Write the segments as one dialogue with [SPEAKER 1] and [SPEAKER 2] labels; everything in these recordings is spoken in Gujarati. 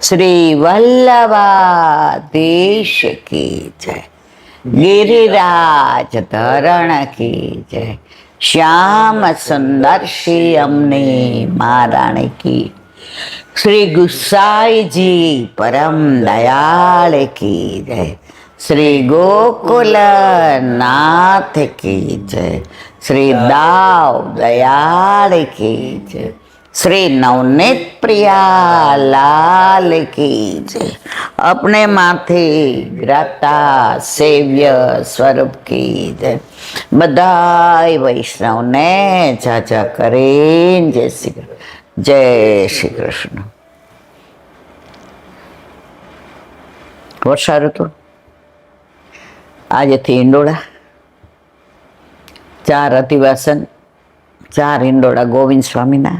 [SPEAKER 1] શ્રી વલ્લભાધીશ કી જય, गिरिराज धरण की जय, श्याम सुंदर श्री अमने महाराण की, श्री गुसाई जी परम दयाल की जय, श्री गोकुल नाथ की जय, श्री दाव दयाल की जय, श्री नवनीत प्रिया लाल की जय, अपने माथे ग्राता सेव्य स्वरूप की जय। बधाई वैष्णव ने जाजा करें जय श्री कृष्ण। वर्षा ऋतु आज थी हिंडोळा, 4 अधिवासन, 4 हिंडोळा गोविंद स्वामीना।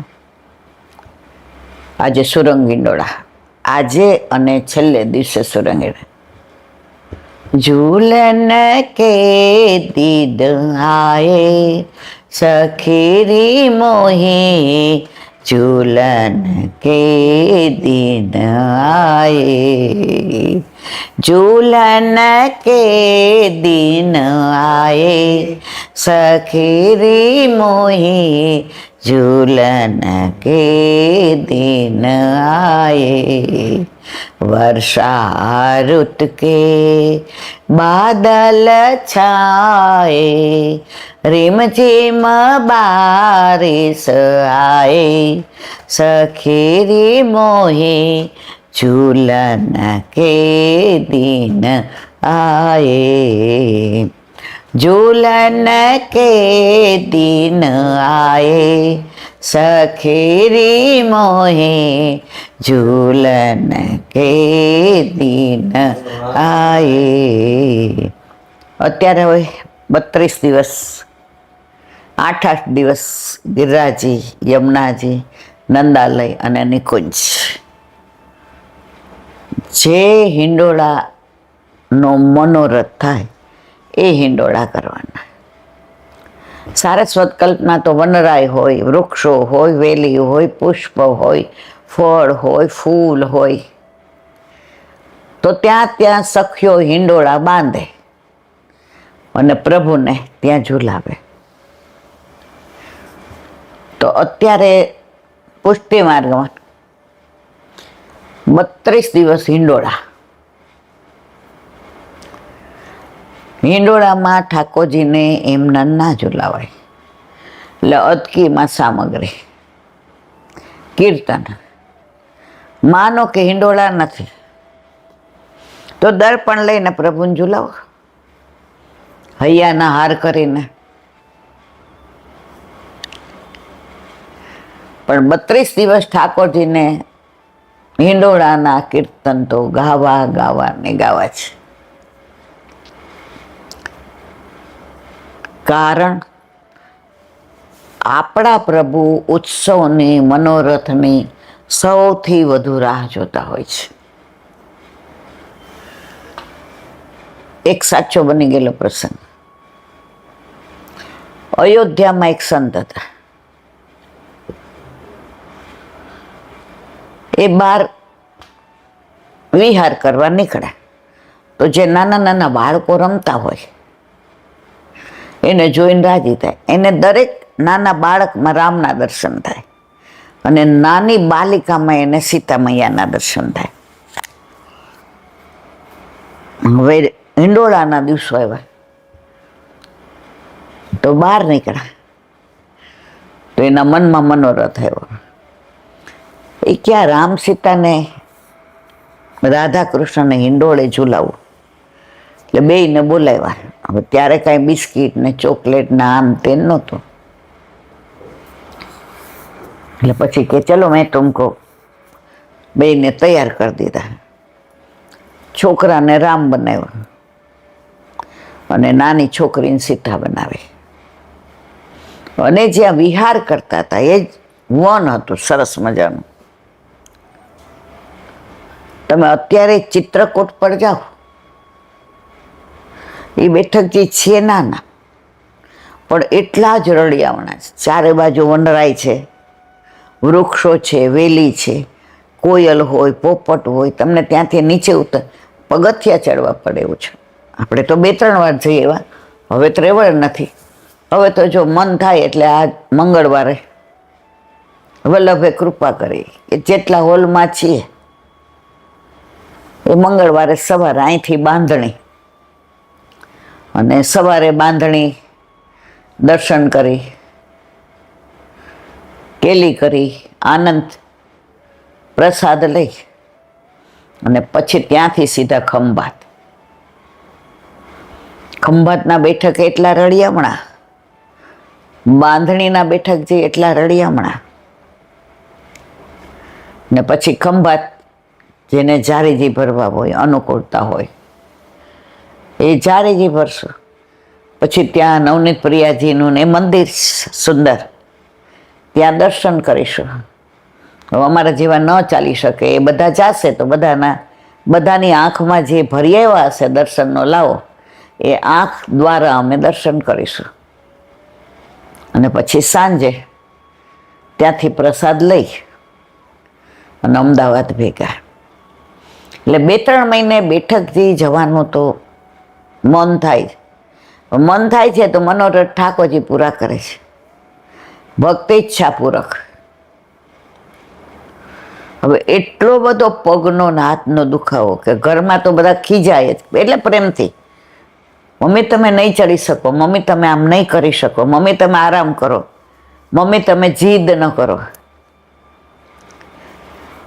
[SPEAKER 1] आज सुरंग हिंडोळा, आजे अने छेल्ले दिवसे सुरंग। झूलन के दीद आए सखीरी मोहे, झूलन के दिन आए, झूलन के दिन आए सखीरी मोहे, झूलन के दिन आए। वर्षा ऋतु के बादल छाए, रिम झिम बारिश आए, सखीरी मोहे झूलन के दिन आए, झूलन के दिन आए सखीरी मोहे, झूलन के दिन आए। અત્યારે હવે 32 દિવસ 8 દિવસ ગિરિરાજી, યમુનાજી, નંદાલય અને નિકુંજ, જે હિંડોળાનો મનોરથ થાય એ હિંડોળા કરવાના। સારસ્વત કલ્પના તો વનરાય હોય, વૃક્ષો હોય, વેલી હોય, પુષ્પ હોય, ફળ હોય, ફૂલ હોય, તો ત્યાં સખીઓ હિંડોળા બાંધે અને પ્રભુને ત્યાં ઝુલાવે। તો અત્યારે પુષ્ટિ માર્ગમાં 32 દિવસ હિંડોળા। હિંડોળામાં ઠાકોરજીને એમના ના ઝુલાવાય, એટલે અદકીમાં સામગ્રી, કીર્તન। માનો કે હિંડોળા નથી તો દર્પણ લઈને પ્રભુને ઝુલાવો, હૈયાના હાર કરીને। પણ 32 દિવસ ઠાકોરજીને હિંડોળાના કીર્તન તો ગાવા છે। કારણ આપણા પ્રભુ ઉત્સવની, મનોરથની સૌથી વધુ રાહ જોતા હોય છે। એક સાચો બની ગયેલો પ્રસંગ। અયોધ્યામાં એક સંત હતા, એ બહાર વિહાર કરવા નીકળ્યા, તો જે નાના બાળકો રમતા હોય એને જોઈને રાજી થાય। એને દરેક નાના બાળકમાં રામના દર્શન થાય અને નાની બાલિકામાં એને સીતા મૈયાના દર્શન થાય। હવે હિંડોળાના દિવસો આવ્યા તો બહાર નીકળ્યા, તો એના મનમાં મનોરથ આવ્યો, એ ક્યાં રામ સીતાને, રાધા કૃષ્ણને હિંડોળે ઝુલાવું। એટલે બેયને બોલાવ્યા। હવે ત્યારે કાંઈ બિસ્કીટ ને ચોકલેટ ને આમ તેમ નહોતું, એટલે પછી કે ચલો મેં તુમકો, બેયને તૈયાર કરી દીધા। છોકરાને રામ બનાવ્યો અને નાની છોકરીને સીતા બનાવી, અને જ્યાં વિહાર કરતા હતા એ જ વન હતું સરસ મજાનું। તમે અત્યારે ચિત્રકૂટ પર જાઓ, એ બેઠકજી છે નાના, પણ એટલા જ રળિયામણા છે, ચારે બાજુ વનરાય છે, વૃક્ષો છે, વેલી છે, કોયલ હોય, પોપટ હોય, તમને ત્યાંથી નીચે પગથિયા ચડવા પડે એવું છે. આપણે તો 2-3 વાર જઈએ એવા, હવે ત્રેવડ નથી. હવે તો જો મન થાય એટલે આ મંગળવારે વલ્લભે કૃપા કરી કે જેટલા હોલમાં છીએ એ મંગળવારે સવારે અહીંથી બાંધણી, અને સવારે બાંધણી દર્શન કરી, કેલી કરી, આનંદ પ્રસાદ લઈ અને પછી ત્યાંથી સીધા ખંભાત. ખંભાતના બેઠક એટલા રળિયામણા, બાંધણીના બેઠક જે એટલા રળિયામણા, ને પછી ખંભાત જેને જારીજી ભરવા હોય, અનુકૂળતા હોય એ જારીજી ભરશું. પછી ત્યાં નવનીત પ્રિયાજીનું ને મંદિર સુંદર, ત્યાં દર્શન કરીશું. હવે અમારા જેવા ન ચાલી શકે એ બધા જાશે તો બધાની આંખમાં જે ભરી આવ્યા હશે દર્શનનો લાવો, એ આંખ દ્વારા અમે દર્શન કરીશું. અને પછી સાંજે ત્યાંથી પ્રસાદ લઈ અને અમદાવાદ ભેગા. એટલે 2-3 મહિને બેઠકથી જવાનું તો મન થાય. મન થાય છે તો મનોરથ ઠાકોરજી પૂરા કરે છે. ભક્તિ ઈચ્છા પૂરક. હવે એટલો બધો પગનો ને હાથનો દુખાવો કે ઘરમાં તો બધા ખીજાય જ, એટલે પ્રેમથી, મમ્મી તમે નહીં ચડી શકો, મમ્મી તમે આમ નહીં કરી શકો, મમ્મી તમે આરામ કરો, મમ્મી તમે જીદ ન કરો.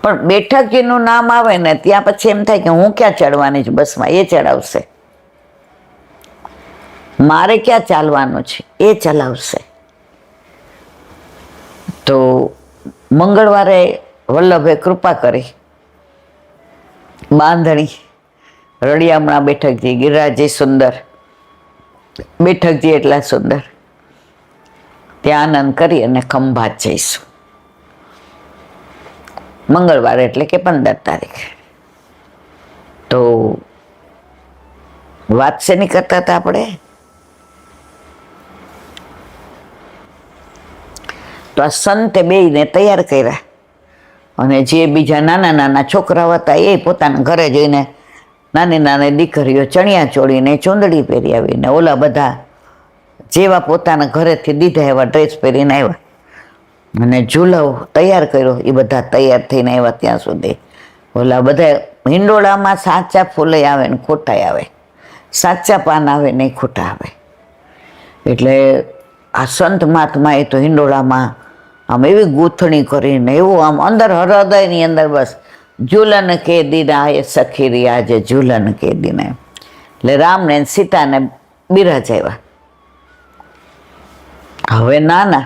[SPEAKER 1] પણ બેઠકજીનું નામ આવે ને ત્યાં પછી એમ થાય કે હું ક્યાં ચડવાની છું બસમાં, એ ચડાવશે. મારે ક્યાં ચાલવાનું છે, એ ચલાવશે. તો મંગળવારે વલ્લભે કૃપા કરી, બાંધણી, રળિયામણા બેઠકજી, ગિરિરાજજી સુંદર, બેઠકજી એટલા સુંદર, ત્યાં આનંદ કરી અને ખંભાત જઈશું. મંગળવારે એટલે કે 15 તારીખે. તો વાત શેની કરતા હતા આપણે? તો આ સંતે બેયને તૈયાર કર્યા, અને જે બીજા નાના છોકરાઓ હતા એ પોતાના ઘરે જઈને નાની દીકરીઓ ચણિયા ચોળીને ચૂંદડી પહેરી આવીને, ઓલા બધા જેવા પોતાના ઘરેથી દીધા એવા ડ્રેસ પહેરીને આવ્યા, અને ઝૂલો તૈયાર કર્યો. એ બધા તૈયાર થઈને આવ્યા ત્યાં સુધી ઓલા બધા હિંડોળામાં સાચા ફૂલે આવે ને ખોટા આવે, સાચા પાન આવે ને ખોટા આવે. એટલે આ સંત મહાત્મા એ તો હિંડોળામાં આમ એવી ગૂંથણી કરીને એવું આમ અંદર હૃદયની અંદર બસ ઝૂલન કે દીના એ સખી રહ્યા જે ઝૂલન કે દીને. એટલે રામને સીતાને બિરાજાવ્યા. હવે નાના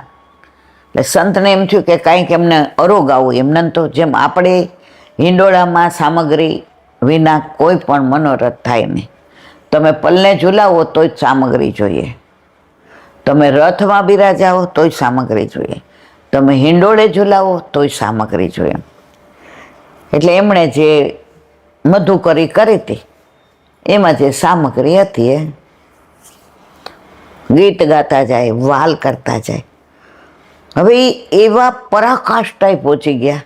[SPEAKER 1] એટલે સંતને એમ થયું કે કાંઈક એમને અરોગ આવું. એમને તો જેમ આપણે હિંડોળામાં સામગ્રી વિના કોઈ પણ મનોરથ થાય નહીં. તમે પલ્લે ઝૂલાવો તોય સામગ્રી જોઈએ, તમે રથમાં બિરાજાવો તોય સામગ્રી જોઈએ, તમે હિંડોળે ઝૂલાવો તોય સામગ્રી જોઈએ. એટલે એમણે જે મધુકરી કરી હતી એમાં જે સામગ્રી હતી એ ગીત ગાતા જાય, વાલ કરતા જાય. હવે એવા પરાકાષ્ઠાએ પહોંચી ગયા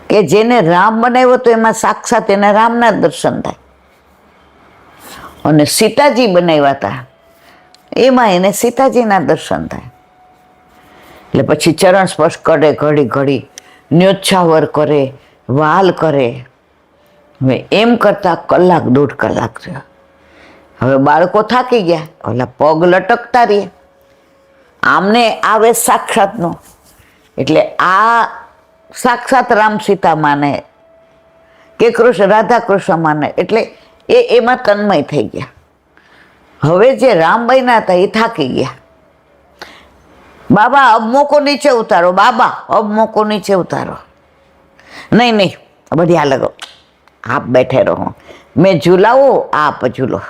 [SPEAKER 1] કે જેને રામ બનાવ્યો તો એમાં સાક્ષાત એને રામના દર્શન થાય, અને સીતાજી બનાવ્યા હતા એમાં એને સીતાજીના દર્શન થાય. એટલે પછી ચરણ સ્પર્શ કરે, ઘડી ન્યોચ્છાવર કરે, વાલ કરે. હવે એમ કરતા 1-1.5 કલાક થયો. હવે બાળકો થાકી ગયા, ઓલા પગ લટકતા રહે. આમને આવે સાક્ષાતનો, એટલે આ સાક્ષાત રામ સીતા માને કે રાધા કૃષ્ણ માને, એટલે એમાં તન્મય થઈ ગયા. હવે જે રામ બન્યા હતા એ થાકી ગયા. બાબા અબ મોકો નીચે ઉતારો, બાબા અબ મોકો નીચે ઉતારો. નહીં બધી આ લગો, આપ બેઠે રહો, મેં ઝૂલાવું આપ ઝૂલો.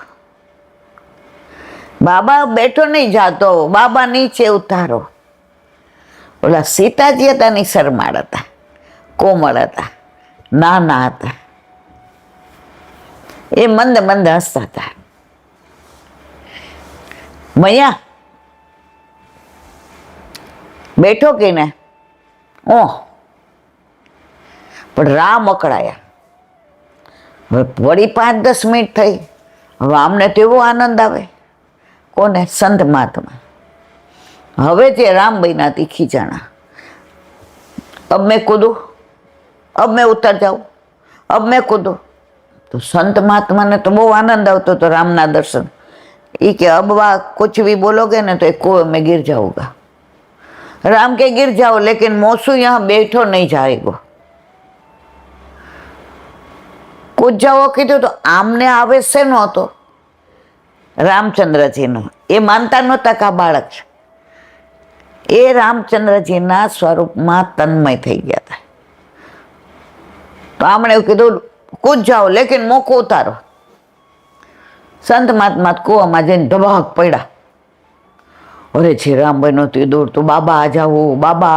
[SPEAKER 1] બાબા બેઠો નહીં જાતો, બાબા નીચે ઉતારો. ઓલા સીતાજી હતા ની શરમાળ હતા, કોમળ હતા, નાના હતા. એ મંદ હસતા હતા. મૈયા બેઠો કે ને? ઓહ પણ રામ અકળાયા. હવે વળી 5-10 મિનિટ થઈ. હવે આમને તો એવો આનંદ આવે. કોને? સંત મહાત્મા. હવે જે રામ બન્યા તીખી જાણા. अब मैं कूदूं, अब मैं उतर जाऊं, अब मैं कूदूं. तो संत महात्मा ने तो बहुत आनंद આવતો तो राम ना दर्शन. ये कि अब कुछ भी बोलोगे ना तो एक कुएं में गिर जाऊंगा. राम के गिर जाओ लेकिन मौसू यहाँ बैठो नहीं जाएगो. कूद जाओ કીધું તો આમને આવે છે નહોતો રામચંદ્રજીનો. એ માનતા નહોતા કે આ બાળક છે. એ રામચંદ્રજીના સ્વરૂપમાં તન્મય થઈ ગયા હતા. તો આમણે એવું કીધું કૂદ જાઓ લેકિન મોકો ઉતારો. સંત મહાત્મા કૂવામાં જઈને ધબાક પડ્યા. अरे जी राम बनो तो दूर तो बाबा आ जाओ, बाबा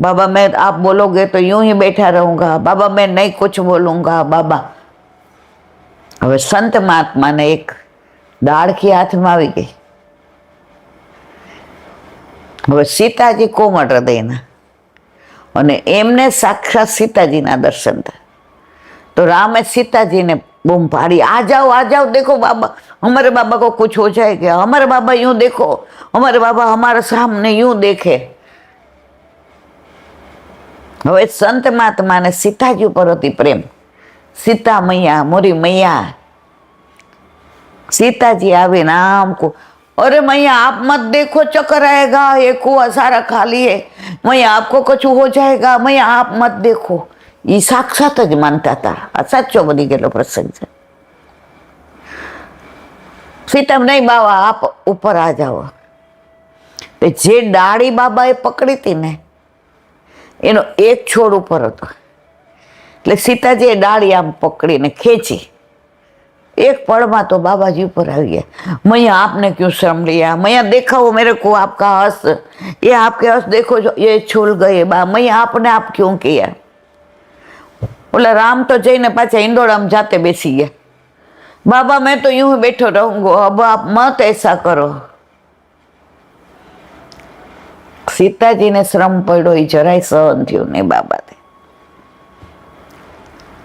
[SPEAKER 1] बाबा मैं आप बोलोगे तो यूं ही बैठा रहूंगा, बाबा मैं नहीं कुछ बोलूंगा बाबा. હવે સંત મહાત્માને એક ડાળખી હાથમાં આવી ગઈ. હવે સીતાજી કોમળ હૃદયના અને એમને સાક્ષાત સીતાજીના દર્શન થાય. તો રામે સીતાજીને बूम पाड़ी, आ जाओ देखो बाबा, हमारे बाबा को कुछ हो जाएगा, हमारे बाबा यूं देखो, हमारे बाबा हमारे सामने यूं देखे. હવે સંત મહાત્માને સીતાજી ઉપર હતી પ્રેમ. सीता मैया मोरी मैया. सीताजी आवे आम को, अरे मैया आप मत देखो चक्कर आएगा, ये कुआ सारा खाली है, मैया आपको कुछ हो जाएगा, मैया आप मत देखो. ये साक्षात ज मानता था. आ साचो बनी गेलो प्रसंग है. सीता नहीं बाबा आप ऊपर आ जाओ. जे डाड़ी बाबा ए पकड़ी थी ने एनो एक छोड़ ऊपर હતો. એટલે સીતાજીએ ડાળી આમ પકડીને ખેંચી. एक पल में तो बाबा जी ऊपर आ गया. मैया आपने क्यों शर्म लिया, मैया देखाओ मेरे को आपका हंस, ये आपके हंस देखो जो ये छूल गए बा, मैया आपने आप क्यों किया. बोला राम तो जईने पाछा इंडोळाम जाते बेसी गया. बाबा मैं तो यूं ही बैठो रहूंगा, अब आप मत ऐसा करो. सीताजी ने श्रम पड़ो ये जराय सहन थयो नहीं बाबा ने.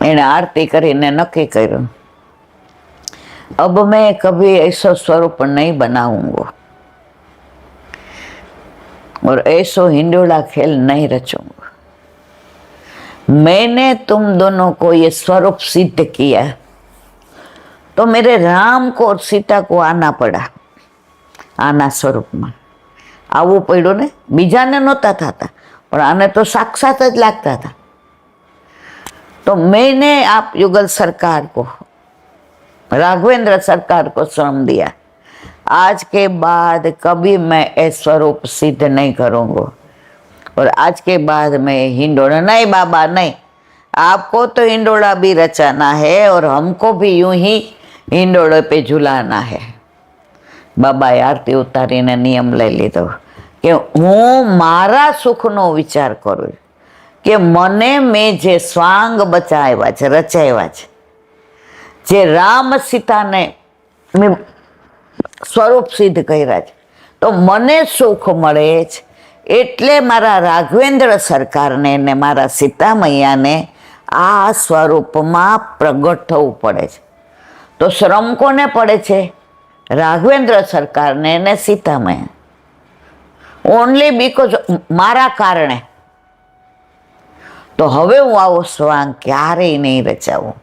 [SPEAKER 1] एने आरती करीने नक्की कर्યું, अब मैं कभी ऐसा स्वरूप नहीं बनाऊंगा और ऐसो हिंडोला खेल नहीं रचूंगा. मैंने तुम दोनों को ये स्वरूप सिद्ध किया तो मेरे राम को और सीता को आना पड़ा. आना स्वरूप में आवવું પડ્યું ને. બીજાને નહોતા થતા પણ આને તો સાક્ષાત જ લાગતા હતા. तो मैंने आप युगल सरकार को, राघवेंद्र सरकार को श्रम दिया. आज के बाद कभी मैं ये स्वरूप सिद्ध नहीं करूंगा और आज के बाद मैं हिंडोला नहीं बाबा नहीं, आपको तो हिंडोला भी रचाना है और हमको भी यूं ही हिंडोले पे झुलाना है. बाबाए आरती उतारीने नियम लई लीधो કે હું મારા સુખનો વિચાર કરું, કે મને મેં જે સ્વાંગ બચાવ્યા છે, રચાવ્યા છે, જે રામ સીતાને મેં સ્વરૂપ સિદ્ધ કર્યા છે, તો મને સુખ મળે છે. એટલે મારા રાઘવેન્દ્ર સરકારને ને મારા સીતા મૈયાને આ સ્વરૂપમાં પ્રગટ થવું પડે છે. તો શ્રમ કોને પડે છે? રાઘવેન્દ્ર સરકારને ને સીતા મૈયા. ઓનલી બીકોઝ મારા કારણે. તો હવે હું આવો સ્વાંગ ક્યારેય નહીં રચાવું.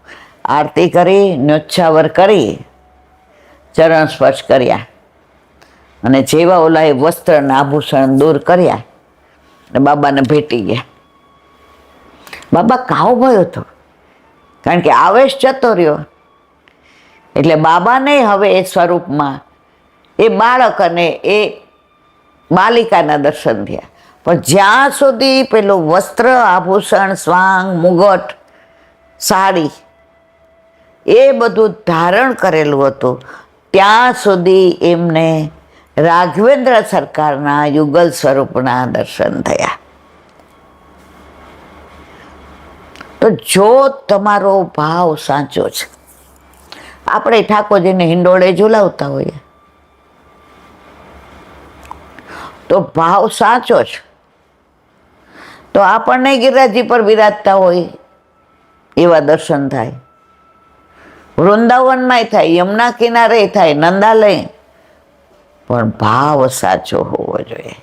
[SPEAKER 1] આરતી કરી, ન્યોચ્છાવર કરી, ચરણ સ્પર્શ કર્યા અને જેવા ઓલાએ વસ્ત્ર આભૂષણ દૂર કર્યા અને બાબાને ભેટી ગયા. બાબા કાવ ભયો હતો કારણ કે આવેશ જતો રહ્યો. એટલે બાબાને હવે એ સ્વરૂપમાં એ બાળક અને એ બાલિકાના દર્શન થયા. પણ જ્યાં સુધી પેલું વસ્ત્ર આભૂષણ સ્વાંગ મુગટ સાડી એ બધું ધારણ કરેલું હતું ત્યાં સુધી એમને રાઘવેન્દ્ર સરકારના યુગલ સ્વરૂપના દર્શન થયા. તો જો તમારો ભાવ સાચો છે, આપણે ઠાકોરજીને હિંડોળે ઝુલાવતા હોઈએ તો ભાવ સાચો છે તો આપણને ગિરિરાજી પર બિરાજતા હોય એવા દર્શન થાય, વૃંદાવનમાંય થાય, યમુના કિનારે થાય, નંદાલય, પણ ભાવ સાચો હોવો જોઈએ.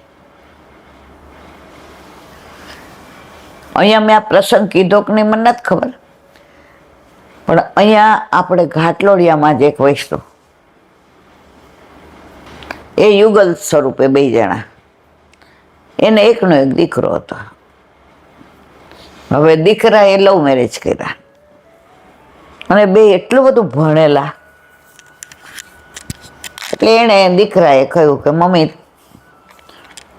[SPEAKER 1] અહીંયા મેં આ પ્રસંગ કીધો કે નહીં મને નથી ખબર, પણ અહીંયા આપણે ઘાટલોડિયામાં જ એક વૈષ્ણવ, એ યુગલ સ્વરૂપે 2 જણા, એને એકનો એક દીકરો હતો. હવે દીકરાએ લવ મેરેજ કર્યા અને 2 એટલું બધું ભણેલા, એટલે એણે દીકરાએ કહ્યું કે મમ્મી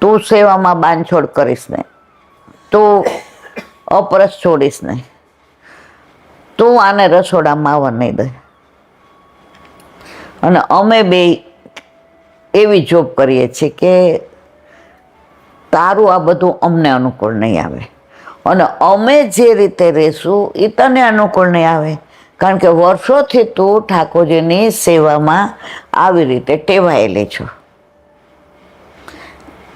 [SPEAKER 1] તું સેવામાં બાંધછોડ કરીશ નહીં, તું અપરસ છોડીશ નહીં, તું આને રસોડામાં આવવા નહીં દે, અને અમે 2 એવી જોબ કરીએ છીએ કે તારું આ બધું અમને અનુકૂળ નહીં આવે, અને અમે જે રીતે રહેશું એ તને અનુકૂળ નહીં આવે, કારણ કે વર્ષોથી તું ઠાકોરજીની સેવામાં આવી રીતે ટેવાયેલી છો.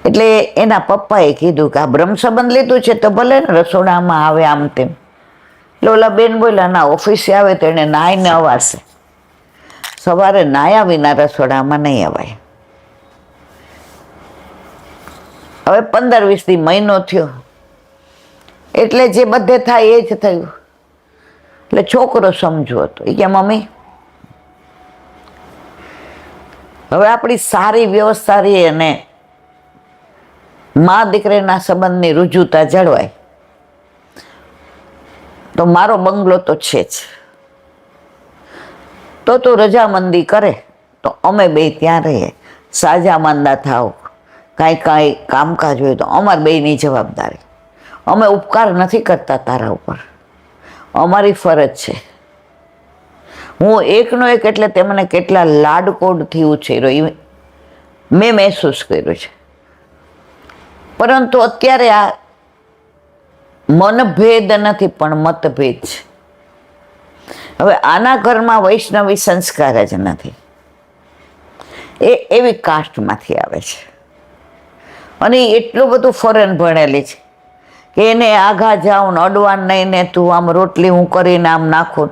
[SPEAKER 1] એટલે એના પપ્પાએ કીધું કે આ બ્રહ્મ સંબંધ લીધું છે તો ભલે ને રસોડામાં આવે આમ તેમ. એટલે ઓલા બેન બોલ્યા ના, ઓફિસે આવે તો એને નાહીને અવાશે, સવારે નાયા વિના રસોડામાં નહીં અવાય. હવે 15-20 દી મહિનો થયો એટલે જે બધે થાય એ જ થયું. એટલે છોકરો સમજુ હતો, એ કે મમ્મી હવે આપણી સારી વ્યવસ્થા રહી અને મા દીકરીના સંબંધની રુજુતા જળવાય તો મારો બંગલો તો છે જ, તો તું રજામંદી કરે તો અમે 2 ત્યાં રહીએ, સાજા માંદા થાવ, કાંઈ કામકાજ હોય તો અમાર 2ની જવાબદારી. અમે ઉપકાર નથી કરતા તારા ઉપર, અમારી ફરજ છે. હું એકનો એક એટલે તે મને કેટલા લાડકોડથી ઉછેર્યો એ મેં મહેસૂસ કર્યું છે. પરંતુ અત્યારે આ મનભેદ નથી પણ મતભેદ છે. હવે આના ઘરમાં વૈષ્ણવી સંસ્કાર જ નથી, એ એવી કાસ્ટમાંથી આવે છે અને એટલું બધું ફોરેન ભણેલી છે કે એને આઘા જાઉં અડવાન નહીં ને તું આમ રોટલી હું કરીને આમ નાખું,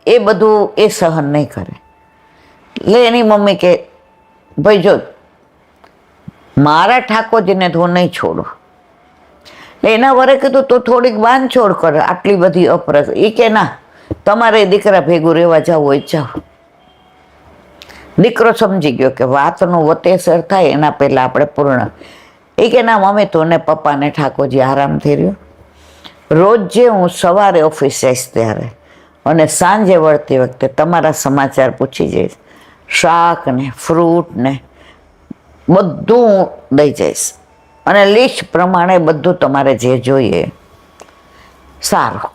[SPEAKER 1] એ બધું એ સહન નહીં કરે. એટલે એની મમ્મી કે ભાઈ જો મારા ઠાકોરજીને તો હું નહીં છોડું. એટલે એના વરે કીધું તું થોડીક બાંધછોડ કર, આટલી બધી અપરસ. એ કે ના, તમારે દીકરા ભેગું રહેવા જવું હોય જાઓ. દીકરો સમજી ગયો કે વાતનું વતેસર થાય એના પહેલાં આપણે પૂર્ણ. એ કે ના મમ્મી તું ને પપ્પાને ઠાકોરજી આરામથી રહ્યો. રોજ જે હું સવારે ઓફિસ જઈશ ત્યારે અને સાંજે વળતી વખતે તમારા સમાચાર પૂછી જઈશ, શાક ને ફ્રૂટ ને બધું દઈ જઈશ અને લિસ્ટ પ્રમાણે બધું તમારે જે જોઈએ. સારું.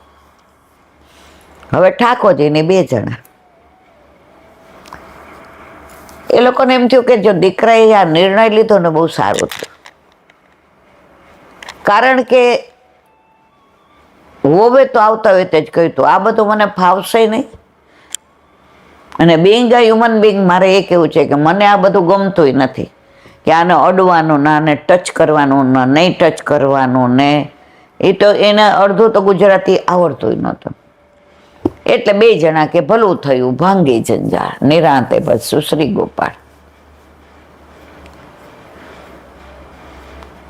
[SPEAKER 1] હવે ઠાકોરજીની 2 જણા, એ લોકોને એમ થયું કે જો દીકરાએ આ નિર્ણય લીધો ને બહુ સારું થયું, કારણ કે હોવે તો આવતા હોય તે જ કહ્યું હતું આ બધું મને ફાવશે નહીં. અને બિંગ અ હ્યુમન બિંગ મારે એ કહેવું છે કે મને આ બધું ગમતું નથી કે આને અડવાનું ના, આને ટચ કરવાનું ના, નહીં ટચ કરવાનું ને. એ તો એને અડધું તો ગુજરાતી આવડતું નહોતું. એટલે 2 જણા કે ભલું થયું, ભાંગી જંજાળ, નિરાંતે બસ સુશ્રી ગોપાળ.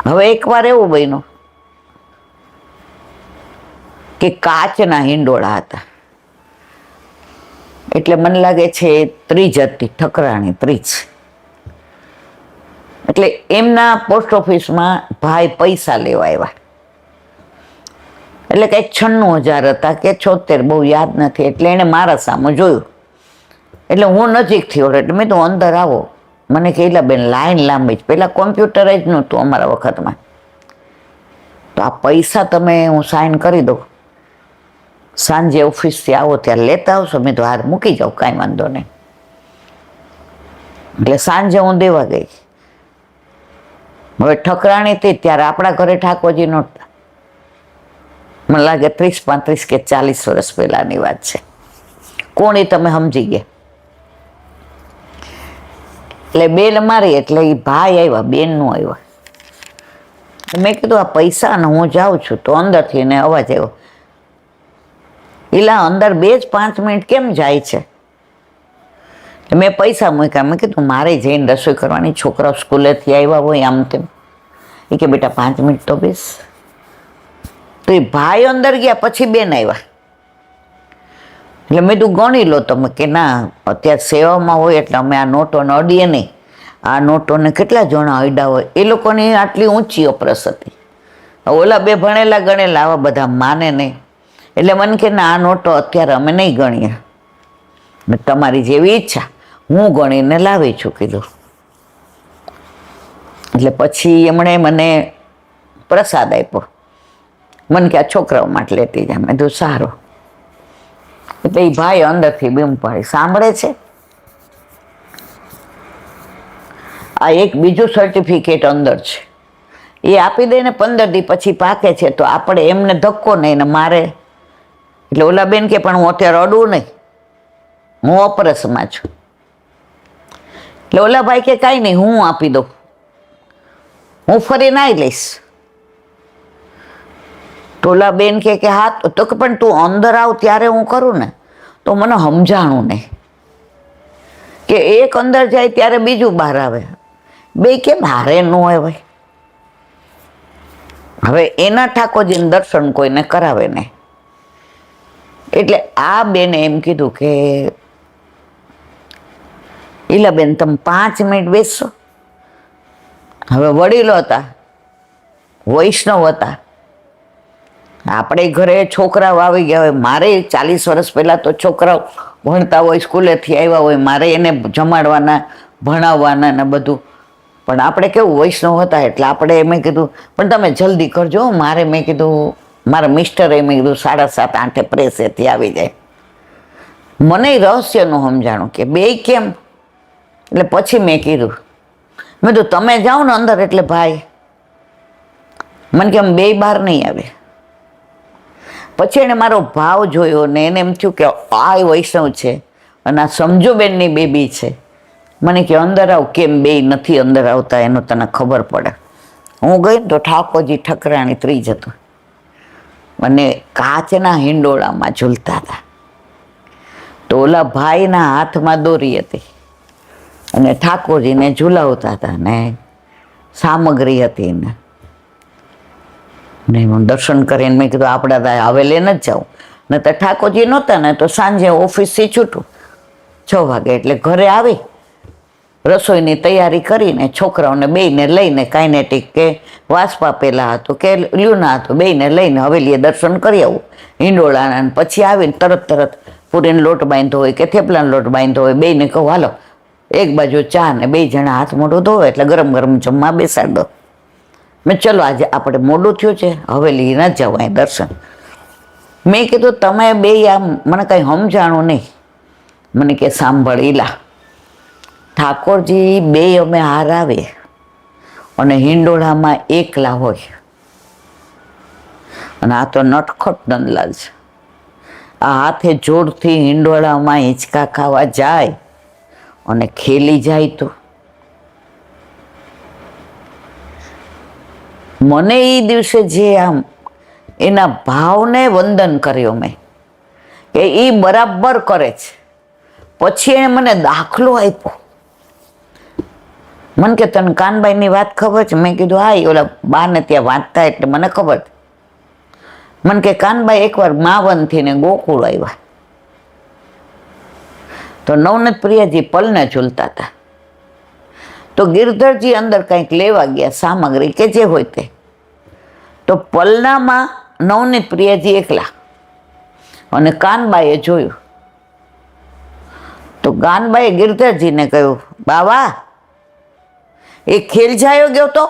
[SPEAKER 1] હવે એકવાર એવું બન્યું કે કાચના હિંડોળા હતા, એટલે મને લાગે છે 3 હતી, ઠકરાણી 3. એટલે એમના પોસ્ટ ઓફિસમાં ભાઈ પૈસા લેવા આવ્યા, એટલે કંઈક 96,000 હતા કે 76, બહુ યાદ નથી. એટલે એણે મારા સામે જોયું, એટલે હું નજીકથી ઓળખ, એટલે મેં તો અંદર આવો. મને કહેલા બેન લાઈન લાંબી જ, પહેલાં કોમ્પ્યુટર જ નહોતું અમારા વખતમાં, તો આ પૈસા તમે હું સાઇન કરી દઉં, સાંજે ઓફિસથી આવો ત્યારે લેતા આવશો. મેં તો હાર મૂકી જાઉં, કાંઈ વાંધો નહીં. એટલે સાંજે હું દેવા ગઈ. હવે ઠકરાણી તે ત્યારે આપણા ઘરે ઠાકોરજી નહોતા, મને લાગે 30, 35 કે 40 વર્ષ પહેલાની વાત છે. કોણી તમે સમજી ગયા. એટલે બેલ મારી એટલે એ ભાઈ આવ્યા, બેનનું આવ્યા. મેં કીધું આ પૈસા ને હું જાઉં છું, તો અંદરથી એને અવાજ આવ્યો, એલા અંદર 2 જ 5 મિનિટ કેમ જાય છે? મેં પૈસા મૂક્યા. મેં કીધું મારે જઈને રસોઈ કરવાની, છોકરાઓ સ્કૂલેથી આવ્યા હોય આમ તેમ. એ કે બેટા 5 મિનિટ તો બેસ. તો એ ભાઈ અંદર ગયા, પછી બેન આવ્યા. એટલે મેં તું ગણી લો તમે કે ના, અત્યારે સેવામાં હોય એટલે અમે આ નોટોને અડીએ નહીં. આ નોટોને કેટલા જણા અડ્યા હોય. એ લોકોની આટલી ઊંચી અપરસ હતી. ઓલા 2 ભણેલા ગણેલા આવા બધા માને નહીં. એટલે મને કે ના, આ નોટો અત્યારે અમે નહીં ગણીએ, તમારી જેવી ઈચ્છા, હું ગણીને લાવી છું કીધું. એટલે પછી એમણે મને પ્રસાદ આપ્યો. મને કે આ છોકરાઓ માટે લેતી જાય. મેં કીધું સારું. એટલે એ ભાઈ અંદરથી બૂમ પાડી, સાંભળે છે. આ એક બીજું સર્ટિફિકેટ અંદર છે, એ આપી દે ને 15 દી પછી પાકે છે, તો આપણે એમને ધક્કો નહીં ને મારે. એટલે ઓલા બેન કે પણ હું અત્યારે અડું નહીં, હું ઓપરેશનમાં છું. એટલે ઓલા ભાઈ કે કાંઈ નહીં, હું આપી દઉં, હું ફરી નાઈ લઈશ. તો ઓલા બેન કે હા, તો કે પણ તું અંદર આવ ત્યારે હું કરું ને. તો મને સમજાણું નહીં કે એક અંદર જાય ત્યારે બીજું બહાર આવે, બે કેમ હારે ન હોય ભાઈ. હવે એના ઠાકોરજીને દર્શન કોઈને કરાવે નહીં. એટલે આ બેને એમ કીધું કે ઈલાબેન તમે 5 મિનિટ બેસશો. હવે વડીલો હતા, વૈષ્ણવ હતા. આપણે ઘરે છોકરાઓ આવી ગયા હોય, મારે 40 વર્ષ પહેલાં તો છોકરાઓ ભણતા હોય, સ્કૂલેથી આવ્યા હોય, મારે એને જમાડવાના, ભણાવવાના ને બધું. પણ આપણે કેવું વૈષ્ણવ હતા એટલે આપણે મેં કીધું પણ તમે જલ્દી કરજો. મેં કીધું મારા મિસ્ટરે મેં કીધું 7:30 8 પ્રેસેથી આવી જાય. મને રહસ્યનું સમજાણું કે બે કેમ. એટલે પછી મેં કીધું, મેં કીધું તમે જાઓ ને અંદર. એટલે ભાઈ મને કે બે બહાર નહીં આવે. પછી એને મારો ભાવ જોયો ને એને એમ થયું કે આ વૈષ્ણવ છે અને આ સમજુબેનની બેબી છે. મને કે અંદર આવ. કેમ બે નથી અંદર આવતા, એનું તને ખબર પડે. હું ગઈ ને તો ઠાકોરજી ઠકરાણી 3 જ હતું અને કાચના હિંડોળામાં ઝૂલતા હતા. તો ઓલા ભાઈના હાથમાં દોરી હતી અને ઠાકોરજીને ઝૂલાવતા હતા ને સામગ્રી હતી ને હું દર્શન કરીને મેં કીધું આપણા ત્યાં હવે લઈને જ જાઉં. ને તો ઠાકોરજી નહોતા ને તો સાંજે ઓફિસથી છૂટું 6 વાગે. એટલે ઘરે આવી રસોઈની તૈયારી કરીને છોકરાઓને બેયને લઈને કાઇનેટિક કે વાસપા પેલા હતું કે લ્યુના હતું, બેયને લઈને હવેલીએ દર્શન કરી આવું હિંડોળાના. પછી આવીને તરત પૂરીનો લોટ બાંધ્યો હોય કે થેપલાનો લોટ બાંધ્યો હોય, બેયને કહું હાલો એક બાજુ ચા ને 2 જણા હાથ મોઢું ધોવે એટલે ગરમ ગરમ જમવા બેસાડ દો. મેં ચલો આજે આપણે મોડું થયું છે, હવેલી ન જવાય દર્શન. મેં કીધું તમે બે આમ મને કંઈ સમજાણું નહીં. મને કે સાંભળીલા ઠાકોરજી બે અમે હાર આવીએ અને હિંડોળામાં એકલા હોય અને આ તો નટખટ નંદલાલ છે. આ હાથે જોરથી હિંડોળામાં હિંચકા ખાવા જાય અને ખેલી જાય તો મને એ દિવસે જે આમ એના ભાવને વંદન કર્યો મેં કે એ બરાબર કરે છે. પછી એને મને દાખલો આપ્યો. મને કે તને કાનબાઈની વાત ખબર છે? મેં કીધું હા, ઓલા બાને ત્યાં વાંચતા એટલે મને ખબર. મને કે કાનબાઈ એકવાર માવનથી ને ગોકુળ આવ્યા તો નવનીત પ્રિયાજી પલને ઝૂલતા હતા. તો ગિરધરજી અંદર કંઈક લેવા ગયા સામગ્રી કે જે હોય તે. તો પલનામાં નવનીત પ્રિયાજી એકલા અને કાનબાઈએ જોયું. તો કાનબાઈએ ગિરધરજીને કહ્યું બાવા એ ખેલ જાયો ગયો તો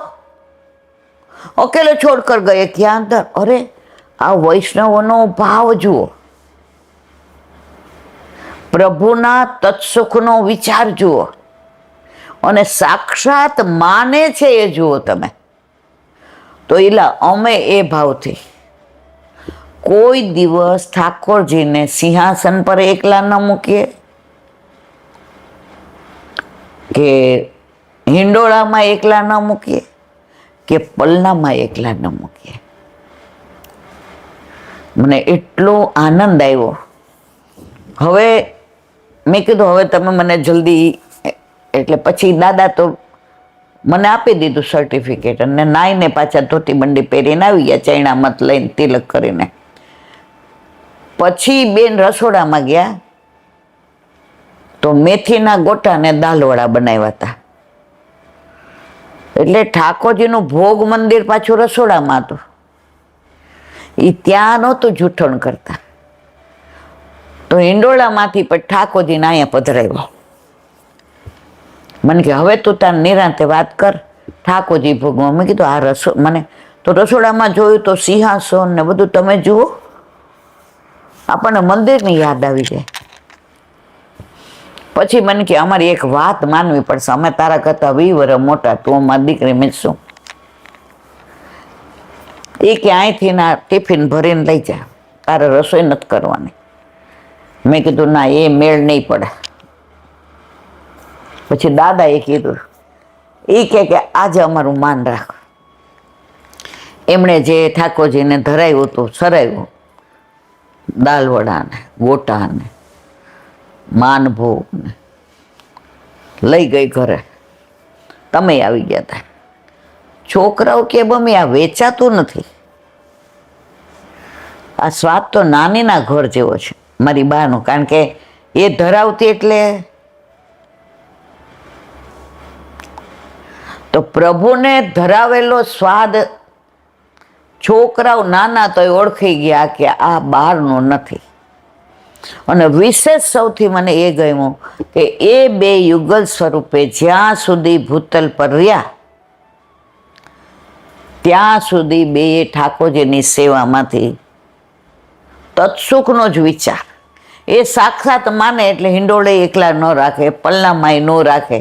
[SPEAKER 1] અકેલો છોડ કર ગયે ક્યાં અંદર. અરે આ વૈષ્ણવોનો ભાવ જુઓ, પ્રભુના તત્સુખનો વિચાર જુઓ અને સાક્ષાત માને છે એ જુઓ તમે. તો એલા અમે એ ભાવથી કોઈ દિવસ ઠાકોરજીને સિંહાસન પર એકલા ન મૂકીએ કે હિંડોળામાં એકલા ન મૂકીએ કે પલનામાં એકલા ન મૂકીએ. મને એટલો આનંદ આવ્યો. હવે મેં કીધું હવે તમે મને જલ્દી, એટલે પછી દાદા તો મને આપી દીધું સર્ટિફિકેટ, અને નાઈને પાછા ધોતી બંડી પહેરીને આવી ગયા, ચૈણા મત લઈને તિલક કરીને. પછી બેન રસોડામાં ગયા તો મેથીના ગોટા ને દાલવડા બનાવ્યા હતા. એટલે ઠાકોરજીનું ભોગ મંદિર પાછું રસોડામાં હતું. એ ત્યાં નહોતું જૂઠણ કરતા. તો હિંડોળામાંથી પણ ઠાકોરજીને અહીંયા પધરાવ્યો. મને કે હવે તું તાર નિરાંતે વાત કર ઠાકોરજી ભોગમાં. મેં કીધું આ મને તો રસોડામાં જોયું તો સિંહાસન ને બધું તમે જુઓ, આપણને મંદિરની યાદ આવી જાય. પછી મને કે અમારી એક વાત માનવી પડશે, અમે તારા કરતા 20 વર્ષ મોટા, તું અમારી દીકરી. મેં શું એ કે અહીંથી ના ટિફિન ભરીને લઈ જા, તારે રસોઈ નથી કરવાની. મેં કીધું ના, એ મેળ નહીં પડે. પછી દાદાએ કીધું, એ કે આજે અમારું માન રાખ. એમણે જે ઠાકોરજીને ધરાવ્યું હતું, સરાવ્યું, દાલવડા ને ગોટા ને માનભોગ ને લઈ ગઈ ઘરે. તમે આવી ગયા હતા. છોકરાઓ કે મમ્મી આ વેચાતું નથી, આ સ્વાદ તો નાનીના ઘર જેવો છે, મારી બાનું. કારણ કે એ ધરાવતી એટલે તો પ્રભુને ધરાવેલો સ્વાદ છોકરાઓ નાના તો ઓળખી ગયા કે આ બહારનો નથી. અને વિશેષ સૌથી મને એ ગમ્યું કે એ બે યુગલ સ્વરૂપે જ્યાં સુધી ભૂતલ પર રહ્યા ત્યાં સુધી બે ઠાકોરજીની સેવામાંથી તત્સુખનો જ વિચાર. એ સાક્ષાત માને એટલે હિંડોળે એકલા ન રાખે, પલ્લામાંય ન રાખે.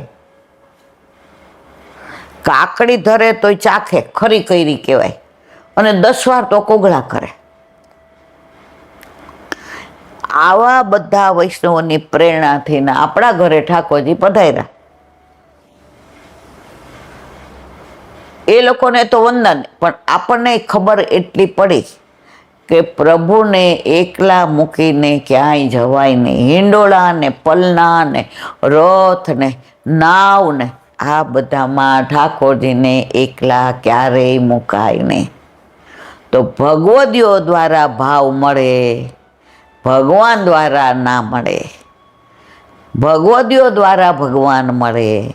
[SPEAKER 1] કાકડી ધરે તોય ચાખે, ખરી કઈરી કહેવાય, અને 10 વાર તો કોગળા કરે. આવા બધા વૈષ્ણવોની પ્રેરણાથી ને આપણા ઘરે ઠાકોરજી પધાર્યા. એ લોકોને તો વંદન, પણ આપણને ખબર એટલી પડી કે પ્રભુને એકલા મૂકીને ક્યાંય જવાય નહીં. હિંડોળા ને પલના ને રથ ને નાવ ને આ બધામાં ઠાકોરજીને એકલા ક્યારેય મુકાય નહીં. તો ભગવદીઓ દ્વારા ભાવ મળે, ભગવાન દ્વારા ના મળે. ભગવદીઓ દ્વારા ભગવાન મળે,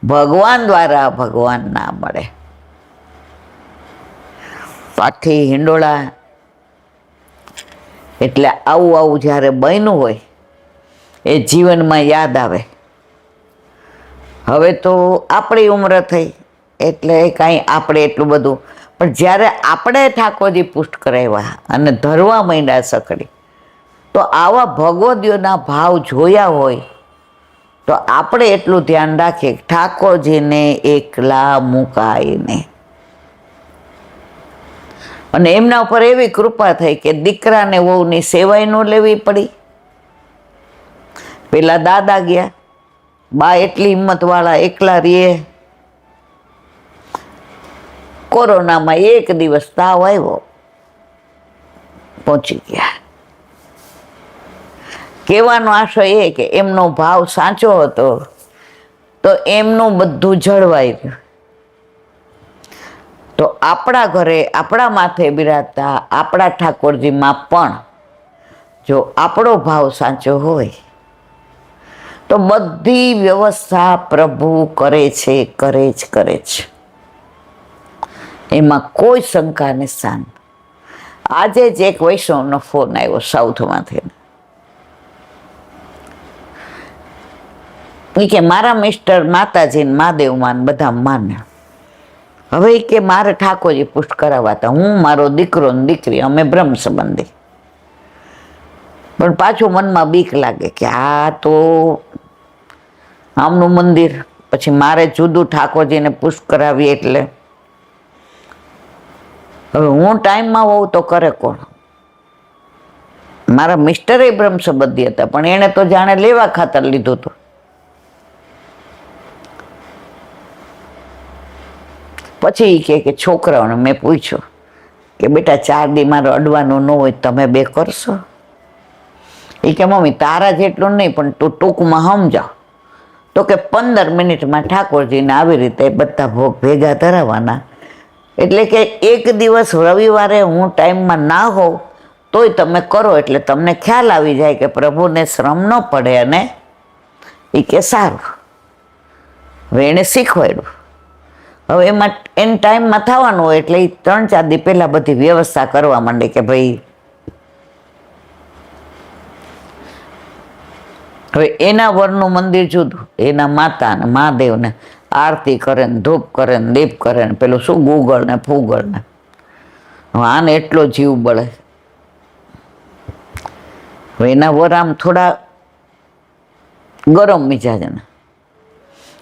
[SPEAKER 1] ભગવાન દ્વારા ભગવાન ના મળે. પાછી હિંડોળા એટલે આવું આવું જ્યારે બન્યું હોય એ જીવનમાં યાદ આવે. હવે તો આપણી ઉંમર થઈ એટલે કાંઈ આપણે એટલું બધું, પણ જ્યારે આપણે ઠાકોરજી પુષ્ટ કરાવ્યા અને ધરવા માંડ્યા સકડી, તો આવા ભગવદીઓના ભાવ જોયા હોય તો આપણે એટલું ધ્યાન રાખીએ ઠાકોરજીને એકલા મુકાય નહીં. અને એમના ઉપર એવી કૃપા થઈ કે દીકરાને વહુની સેવાય ન લેવી પડી. પેલા દાદા ગયા, બા એટલી હિંમતવાળા એકલા રીએ. કોરોનામાં એક દિવસ તાવ આવ્યો, પહોંચી ગયા. કહેવાનો આશય એ કે એમનો ભાવ સાચો હતો તો એમનું બધું જળવાઈ રહ્યું. તો આપણા ઘરે આપણા માથે બિરાજતા આપણા ઠાકોરજીમાં પણ જો આપણો ભાવ સાચો હોય તો બધી વ્યવસ્થા પ્રભુ કરે છે, કરે જ કરે છે. એમાં કોઈ શંકા ને સ્થાન. આજે જ એક વૈષ્ણવનો ફોન આવ્યો સાઉથમાંથી. કે મારા મિસ્ટર માતાજીને મહાદેવમાં બધા માને. હવે કે મારે ઠાકોરજી પુષ્ટ કરાવવા હતા, હું મારો દીકરો ને દીકરી અમે બ્રહ્મ સંબંધી. પણ પાછું મનમાં બીક લાગે કે આ તો આમનું મંદિર, પછી મારે જુદું ઠાકોરજીને પુષ્ટ કરાવીએ એટલે હવે હું ટાઈમમાં હોઉં તો કરે કોણ. મારા મિસ્ટરે બ્રહ્મ સંબંધી હતા પણ એણે તો જાણે લેવા ખાતર લીધું હતું. પછી કે છોકરાઓને મેં પૂછ્યું કે બેટા 4 દી મારે અડવાનું ન હોય, તમે 2 કરશો? એ કે મમ્મી તારા જેટલું નહીં, પણ તું ટૂંકમાં સમજાવ. તો કે 15 મિનિટમાં ઠાકોરજીને આવી રીતે બધા ભોગ ભેગા ધરાવવાના. એટલે કે એક દિવસ રવિવારે હું ટાઈમમાં ના હોઉં તોય તમે કરો, એટલે તમને ખ્યાલ આવી જાય કે પ્રભુને શ્રમ ન પડે. અને એ કે સારું. હવે એણે શીખવાડ્યું. હવે એમાં એને ટાઈમમાં થવાનું હોય એટલે એ 3-4 દી પહેલાં બધી વ્યવસ્થા કરવા માંડે કે ભાઈ હવે એના વરનું મંદિર જુદું, એના માતા ને મહાદેવને આરતી કરે ને ધૂપ કરે ને દીપ કરે ને પેલું શું ગુગળ ને ફૂગળ ને. હવે આને એટલો જીવ બળે. હવે એના વર આમ થોડા ગરમ મિજાજના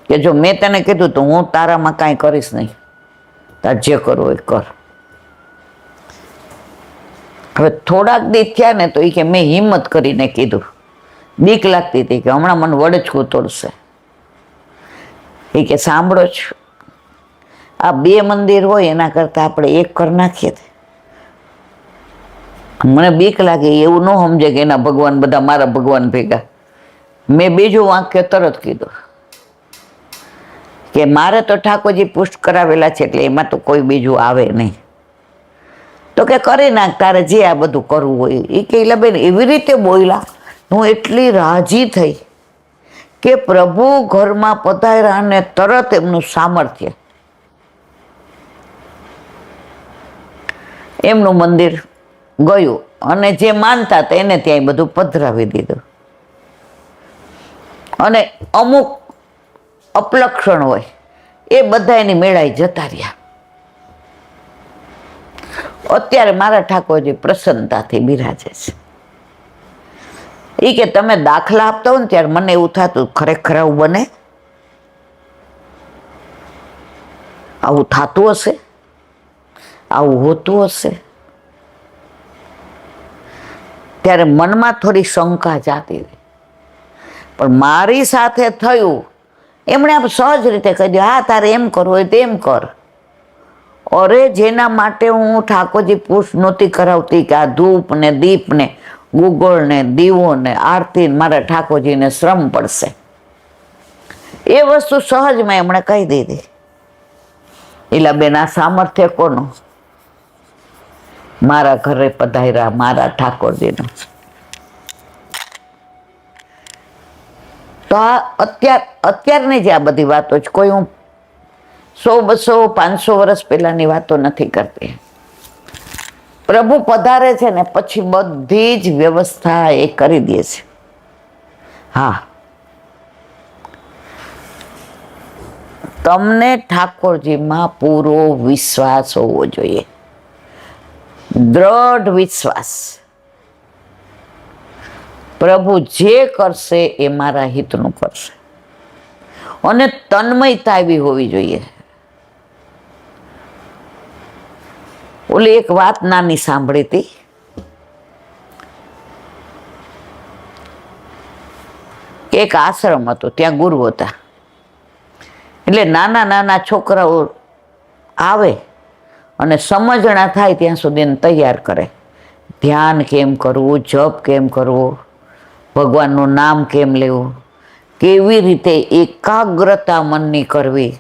[SPEAKER 1] કે જો મેં તને કીધું તો હું તારામાં કાંઈ કરીશ નહીં, તાર જે કરવું એ કર. હવે થોડાક દી થયા ને તો એ કે મેં હિંમત કરીને કીધું. બીક લાગતી હતી કે હમણાં મને વડચકું તોડશે. એ કે સાંભળો છો, આ 2 મંદિર હોય એના કરતાં આપણે એક કરી નાખીએ. મને બીક લાગે એવું ન સમજે કે એના ભગવાન બધા મારા ભગવાન ભેગા. મેં બીજું વાક્ય તરત કીધું કે મારે તો ઠાકોરજી પુષ્ટ કરાવેલા છે એટલે એમાં તો કોઈ બીજું આવે નહીં. તો કે કરી નાખ તારે જે આ બધું કરવું હોય. એ કે બેન એવી રીતે બોલ્યા, હું એટલી રાજી થઈ કે પ્રભુ ઘરમાં પધાર્યા અને તરત એમનું સામર્થ્ય, એમનું મંદિર ગયું અને જે માનતા હતા એને ત્યાં બધું પધરાવી દીધું. અને અમુક અપલક્ષણ હોય એ બધા એની મેળાએ જતા રહ્યા. અત્યારે મારા ઠાકોરજી પ્રસન્નતાથી બિરાજે છે. એ કે તમે દાખલા આપતા હો ને ત્યારે મને એવું થતું ખરેખર આવું બને, આવું થતું હશે, આવું હોતું હશે. ત્યારે મનમાં થોડી શંકા જાતી હતી. પણ મારી સાથે થયું, એમણે આમ સહજ રીતે કહી દીધું હા તારે એમ કરવું હોય તેમ કર. અરે જેના માટે હું ઠાકોરજી પુષ્ટ નહોતી કરાવતી કે આ ધૂપ ને દીપ ને ગુગળ ને દીવો ને આરતી મારા ઠાકોરજીને શ્રમ પડશે, એ વસ્તુ સહજમાં એમણે કહી દીધી. એલા બેન આ સામર્થ્ય કોનું? મારા ઘરે પધાર્યા મારા ઠાકોરજીનું. તો આ અત્યારની જે આ બધી વાતો છે, કોઈ હું 100, 200, 500 વર્ષ પહેલાની વાતો નથી કરતી. પ્રભુ પધારે છે ને પછી બધી જ વ્યવસ્થા એ કરી દે છે. હા, તમને ઠાકોરજીમાં પૂરો વિશ્વાસ હોવો જોઈએ, દ્રઢ વિશ્વાસ. પ્રભુ જે કરશે એ મારા હિતનું કરશે. અને તન્મયતા એવી હોવી જોઈએ. ઓલી એક વાત નાની સાંભળી હતી. એક આશ્રમ હતો, ત્યાં ગુરુ હતા. એટલે નાના નાના છોકરાઓ આવે અને સમજણા થાય ત્યાં સુધી એને તૈયાર કરે. ધ્યાન કેમ કરવું, જપ કેમ કરવો, ભગવાનનું નામ કેમ લેવું, કેવી રીતે એકાગ્રતા મનની કરવી.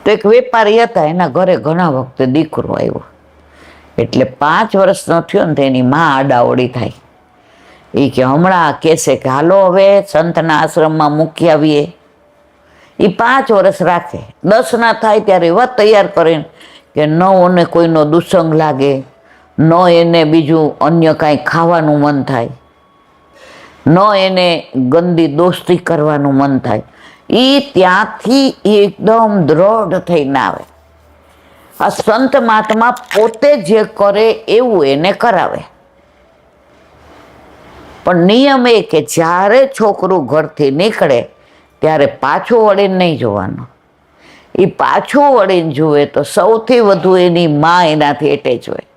[SPEAKER 1] તો એક વેપારી હતા, એના ઘરે ઘણા વખતે દીકરો આવ્યો. એટલે 5 વર્ષનો થયો ને તો એની માં આડાઓડી થાય. એ કે હમણાં કહેશે કે હાલો હવે સંતના આશ્રમમાં મૂકી આવીએ. એ 5 વર્ષ રાખે. 10 ના થાય ત્યારે એવા તૈયાર કરીને કે ન એને કોઈનો દુસંગ લાગે, ન એને બીજું અન્ય કાંઈ ખાવાનું મન થાય, ન એને ગંદી દોસ્તી કરવાનું મન થાય. એ ત્યાંથી એકદમ દ્રઢ થઈને આવે. આ સંત મહાત્મા પોતે જે કરે એવું એને કરાવે. પણ નિયમ એ કે જ્યારે છોકરું ઘરથી નીકળે ત્યારે પાછું વળીને નહીં જોવાનું. એ પાછું વળીને જુએ તો સૌથી વધુ એની માં એનાથી એટેચ હોય.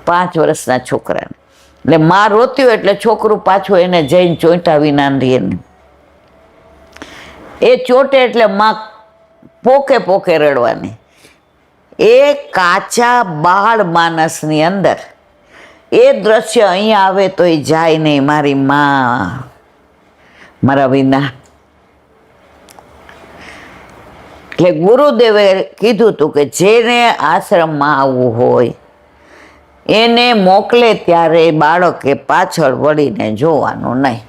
[SPEAKER 1] 5 વર્ષના છોકરાને એટલે માં રોતી હોય એટલે છોકરું પાછું એને જઈને ચોંટા વિના રહે. એ ચોટે એટલે માં પોકે પોકે રડવાની. એ કાચા બાળ માનસની અંદર એ દ્રશ્ય અહીંયા આવે તો એ જાય નહીં, મારી માં મારા વિના. એટલે ગુરુદેવે કીધું હતું કે જેને આશ્રમમાં આવવું હોય એને મોકલે ત્યારે બાળકે પાછળ વળીને જોવાનું નહીં.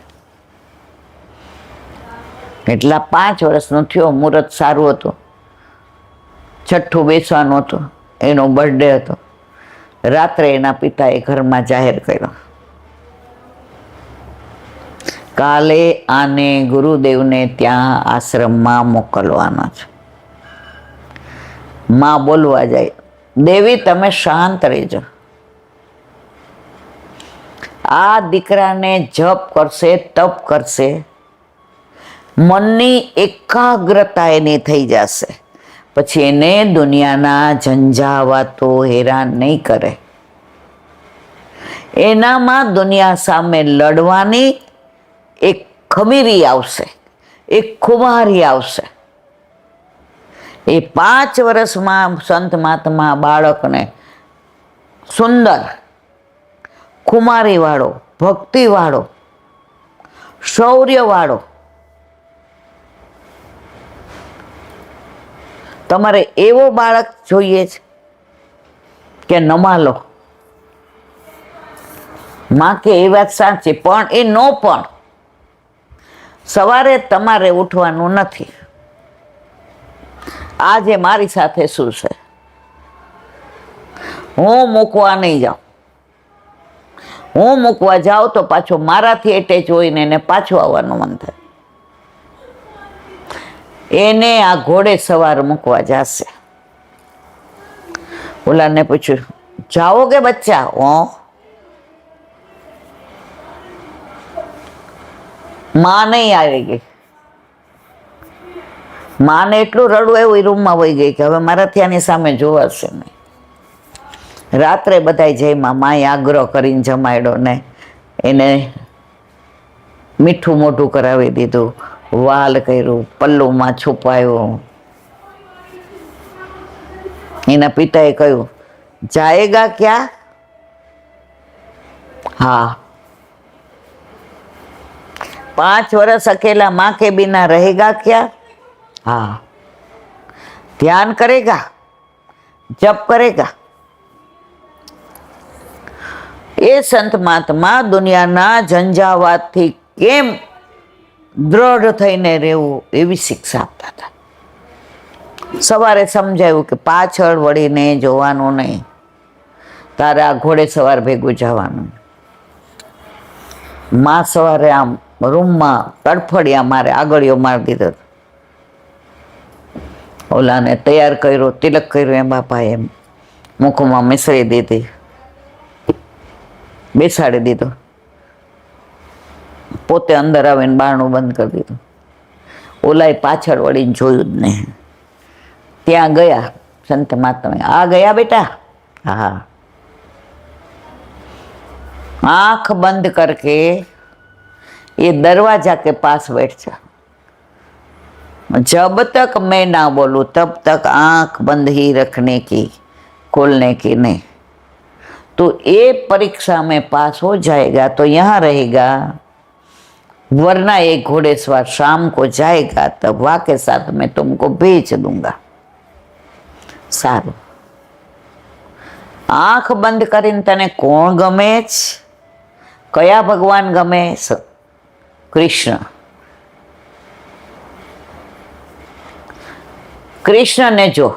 [SPEAKER 1] એટલા 5 વર્ષનો થયો, મુહૂર્ત સારું હતું, છઠ્ઠું બેસવાનું હતું, એનો બર્થડે હતો. રાત્રે એના પિતાએ ઘરમાં જાહેર કર્યો, કાલે આને ગુરુદેવને ત્યાં આશ્રમમાં મોકલવાના છે. માં બોલવા જાય, દેવી તમે શાંત રહેજો, આ દીકરાને જપ કરશે, તપ કરશે, મનની એકાગ્રતા એની થઈ જશે, પછી એને દુનિયાના ઝંઝાવાતો હેરાન નહીં કરે. એનામાં દુનિયા સામે લડવાની એક ખમીરી આવશે, એક ખુમારી આવશે. એ 5 વર્ષમાં સંત મહાત્મા બાળકને સુંદર, ખુમારીવાળો, ભક્તિવાળો, શૌર્યવાળો, તમારે એવો બાળક જોઈએ છે કે નમાલો. માં કે એ વાત સાચી, પણ એ નો પણ સવારે તમારે ઉઠવાનું નથી. આજે મારી સાથે શું છે, હું મૂકવા નહીં જાઉં. હું મૂકવા જાઉં તો પાછો મારાથી એટેચ હોઈને એને પાછું આવવાનું મન થાય. એને આ ઘોડે સવાર મૂકવા જશે. ઓલાને પૂછ્યું, જાઓગે બચ્ચા? માં નહીં આવી ગઈ. માને એટલું રડવું એવું, રૂમમાં વહી ગઈ કે હવે મારાથી આની સામે જોવાશે નહીં. રાત્રે બધાય જયમાં માએ આગ્રહ કરીને જમાડ્યો ને એને મીઠું મોઢું કરાવી દીધું, વાલ કર્યું, પલ્લુમાં છુપાયો. એના પિતાએ કહ્યું, જાએગા ક્યાં? હા. 5 વર્ષ अकेला माँ के बिना रहेगा क्या? हाँ. ध्यान करेगा, जप करेगा. એ સંત મહાત્મા દુનિયાના ઝંઝાવાતથી કેમ દ્રઢ થઈને રહેવું એવી શિક્ષા આપતા હતા. સવારે સમજાયું કે પાછળ વળીને જોવાનું નહીં, તારે આ ઘોડે સવાર ભેગું જવાનું. માં સવારે આમ રૂમમાં તડફડિયા મારે આગળીઓ મારી દીધો. ઓલાને તૈયાર કર્યો, તિલક કર્યું, એમ બાપાએ એમ મુખમાં મિશ્રી દીધી, બેસાડી દીધો. પોતે અંદર આવીને બારણું બંધ કરી દીધું. ઓલાએ પાછળ વળીને જોયું જ નહીં. ત્યાં ગયા સંત મહાત્મા, આ ગયા બેટા? હા. आंख बंद करके ये दरवाजा के पास बैठ जा, जब तक मैं ना बोलूं तब तक आंख बंद ही रखने की, खोलने की नहीं. तो ये परीक्षा में पास हो जाएगा तो यहाँ रहेगा, वरना एक घोड़ेसवार शाम को जाएगा तब वहाँ के साथ मैं तुमको भेज दूंगा. सारू. आंख बंद કરીને તને કોણ ગમે છે? કયા ભગવાન ગમે? કૃષ્ણ. કૃષ્ણને જો.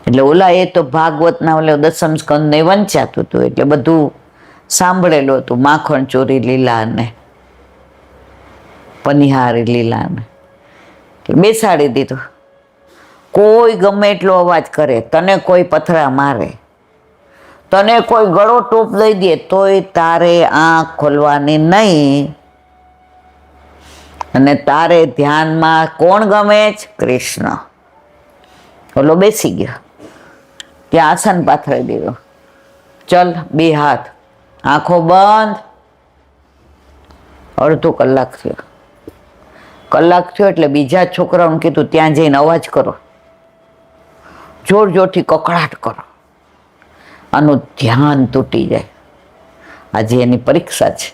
[SPEAKER 1] એટલે ઓલા એ તો ભાગવતના ઓલા 10મ સ્કંદને વંચાતું હતું, એટલે બધું સાંભળેલું હતું. માખણ ચોરી લીલાને, પનિહારી લીલાને બેસાડી દીધું. કોઈ ગમે એટલો અવાજ કરે, તને કોઈ પથરા મારે, તને કોઈ ગળો ટોપ દઈ દે, તોય તારે આંખ ખોલવાની નહીં. અને તારે ધ્યાનમાં કોણ ગમે છે? કૃષ્ણ. ઓલો બેસી ગયો, ત્યાં આસન પાથરી દીધો. ચલ, 2 હાથ, આંખો બંધ. અડધો કલાક થયો. કલાક થયો એટલે બીજા છોકરાઓને કીધું ત્યાં જઈને અવાજ કરો, જોર જોરથી કકળાટ કરો, આનું ધ્યાન તૂટી જાય. આજે એની પરીક્ષા છે.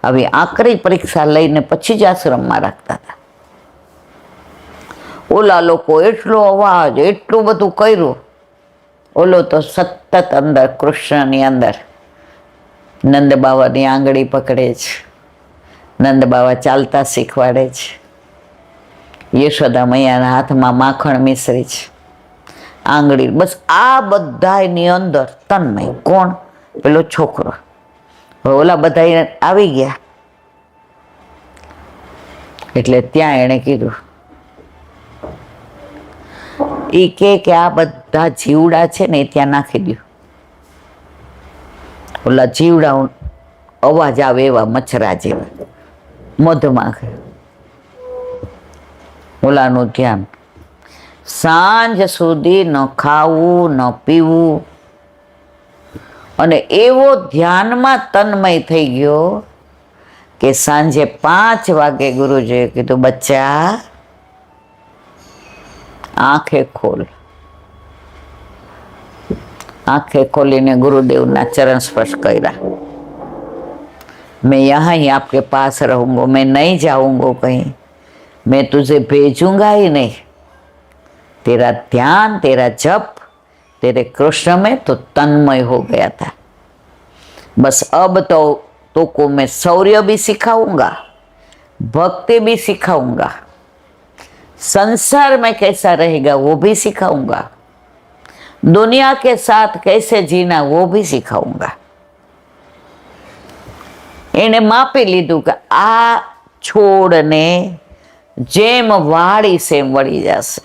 [SPEAKER 1] આવી આકરી પરીક્ષા લઈને પછી જ આશ્રમમાં રાખતા હતા. ઓલા લોકો એટલો અવાજ, એટલું બધું કર્યું. ઓલો તો સતત અંદર કૃષ્ણની અંદર નંદ બાવાની આંગળી પકડે છે, નંદ બાવા ચાલતા શીખવાડે છે, યશોદા મૈયાના હાથમાં માખણ મિશ્રી છે, આંગળી. બસ આ બધાની અંદર તન્મય. કોણ? પેલો છોકરો. હવે ઓલા બધા આવી ગયા એટલે ત્યાં એણે કીધું, એ કે આ બધા જીવડા છે ને એ ત્યાં નાખી દો. ઓલા જીવડા અવાજ આવે એવા મચ્છરા જેવા મધમાં. ઓલાનું ધ્યાન. સાંજ સુધી ન ખાવું ન પીવું, અને એવો ધ્યાનમાં તન્મય થઈ ગયો કે સાંજે 5 વાગે ગુરુજીએ કીધું, બચ્ચા આંખે ખોલ. आंखें खोलीने गुरुदेव ना चरण स्पर्श કર્યા. मैं यहाँ ही आपके पास रहूंगा, मैं नहीं जाऊंगा कहीं, मैं तुझे भेजूंगा ही नहीं. तेरा ध्यान, तेरा जप तेरे कृष्ण में तो तन्मय हो गया था. बस अब तो को मैं शौर्य भी सिखाऊंगा, भक्ति भी सिखाऊंगा, संसार में कैसा रहेगा वो भी सिखाऊंगा, दुनिया के साथ कैसे जीना वो भी सिखाऊंगा. એને માપી લીધું કે આ છોડને જેમ વાળી સેમ વળી જશે.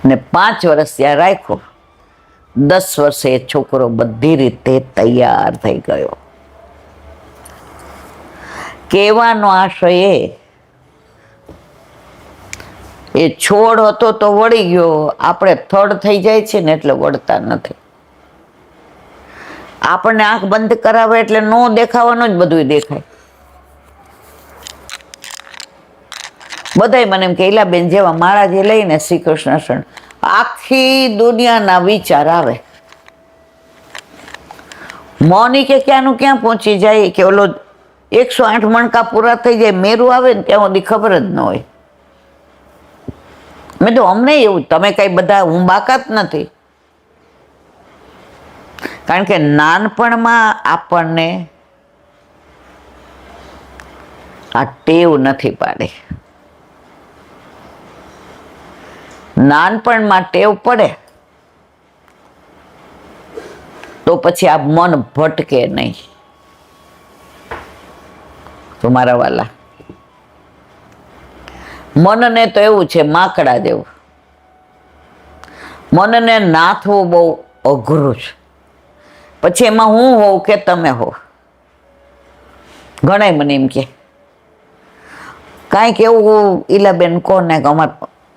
[SPEAKER 1] ને 5 વર્ષ ત્યાં રાખ્યો. 10 વર્ષે એ છોકરો બધી રીતે તૈયાર થઈ ગયો. કહેવાનો આશય એ છોડ હતો તો વળી ગયો. આપણે થડ થઈ જાય છે ને એટલે વળતા નથી. આપણને આંખ બંધ કરાવે એટલે નો દેખાવાનું જ બધું દેખાય. બધાય મને એમ કે ઈલાબેન જેવા માળા જે લઈને શ્રી કૃષ્ણ શરણ, આખી દુનિયાના વિચાર આવે. મોની કે ક્યાંનું ક્યાં પહોંચી જાય, કે ઓલો 108 મણકા પૂરા થઈ જાય, મેરું આવે ને ત્યાં સુધી ખબર જ ન હોય. મેં તો અમને એવું, તમે કઈ બધા, હું બાકાત નથી. કારણ કે નાનપણમાં આપણને આ ટેવ નથી પાડી. નાનપણમાં ટેવ પડે તો પછી આ મન ભટકે નહીં. તો મારા વાલા, મનને તો એવું છે માકડા જેવું. મનને નાથવું બહુ અઘરું છે. પછી એમાં હું હોઉં કે તમે હો. ઘણાય મને એમ કે કાંઈક એવું ઈલાબેન કોને કે અમાર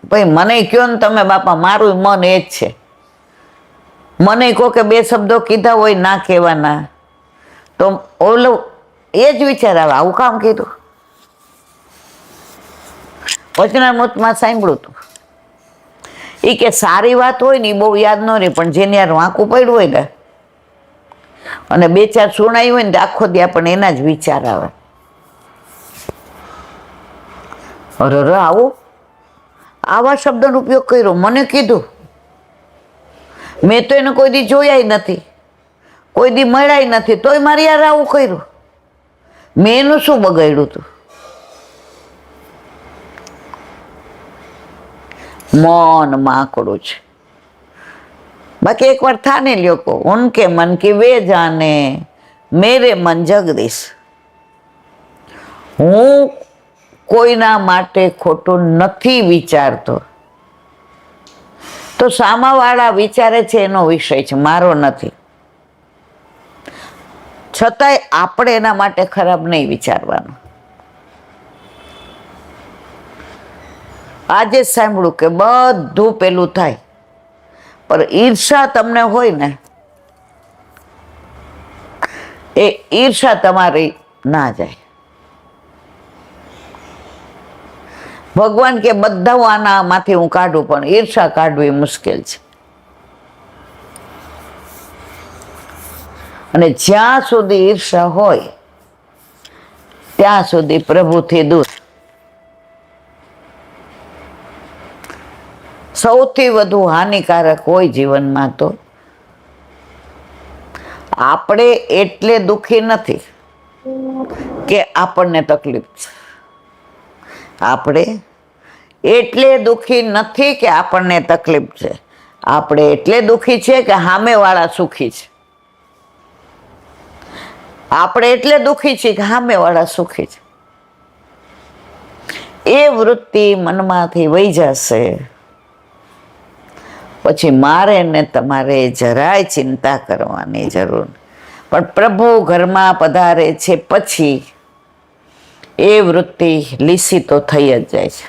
[SPEAKER 1] ભાઈ મને કયો ને તમે બાપા, મારું મન એ જ છે. મને કહો કે 2 શબ્દો કીધા હોય ના કહેવાના તો ઓલો એ જ વિચાર આવે, આવું કામ કીધું. વચનામૃતમાં સાંભળ્યું હતું એ કે સારી વાત હોય ને એ બહુ યાદ ન રહે, પણ જેને યાર વાંકું પડ્યું હોય ને અને 2-4 સુણાઈ હોય ને આખો દી આપણને એના જ વિચાર આવે. અરે આવા શબ્દનો ઉપયોગ કર્યો, મને કીધું. મેં તો એને કોઈ દી જોયા નથી, કોઈ દી મળ્યા નથી, તોય મારી યાર આવું કર્યું. મેં એનું શું બગાડ્યું હતું? મન માકડું છે. બાકી એક વાર થાને લ્યો કો, ઉનકે મન કી વે જાને, મેરે મન જગદીશ. હું કોઈના માટે ખોટું નથી વિચારતો, તો સામાવાળા વિચારે છે એનો વિષય છે, મારો નથી. છતાંય આપણે એના માટે ખરાબ નહીં વિચારવાનું. આજે જ સાંભળ્યું કે બધું પેલું થાય, પણ ઈર્ષા તમને હોય ને એ ઈર્ષા તમારી ના જાય. ભગવાન કે બધા આનામાંથી હું કાઢું, પણ ઈર્ષા કાઢવી મુશ્કેલ છે. અને જ્યાં સુધી ઈર્ષા હોય ત્યાં સુધી પ્રભુથી દૂર. સૌથી વધુ હાનિકારક હોય જીવનમાં તો આપણે એટલે દુઃખી નથી કે આપણને તકલીફ છે. આપણે એટલે દુઃખી નથી કે આપણને તકલીફ છે. આપણે એટલે દુઃખી છે કે સામેવાળા સુખી છે. આપણે એટલે દુઃખી છીએ કે સામેવાળા સુખી છે. એ વૃત્તિ મનમાંથી વહી જશે પછી મારે ને તમારે જરાય ચિંતા કરવાની જરૂર. પણ પ્રભુ ઘરમાં પધારે છે પછી એ વૃત્તિ લીસી તો થઈ જ જાય છે.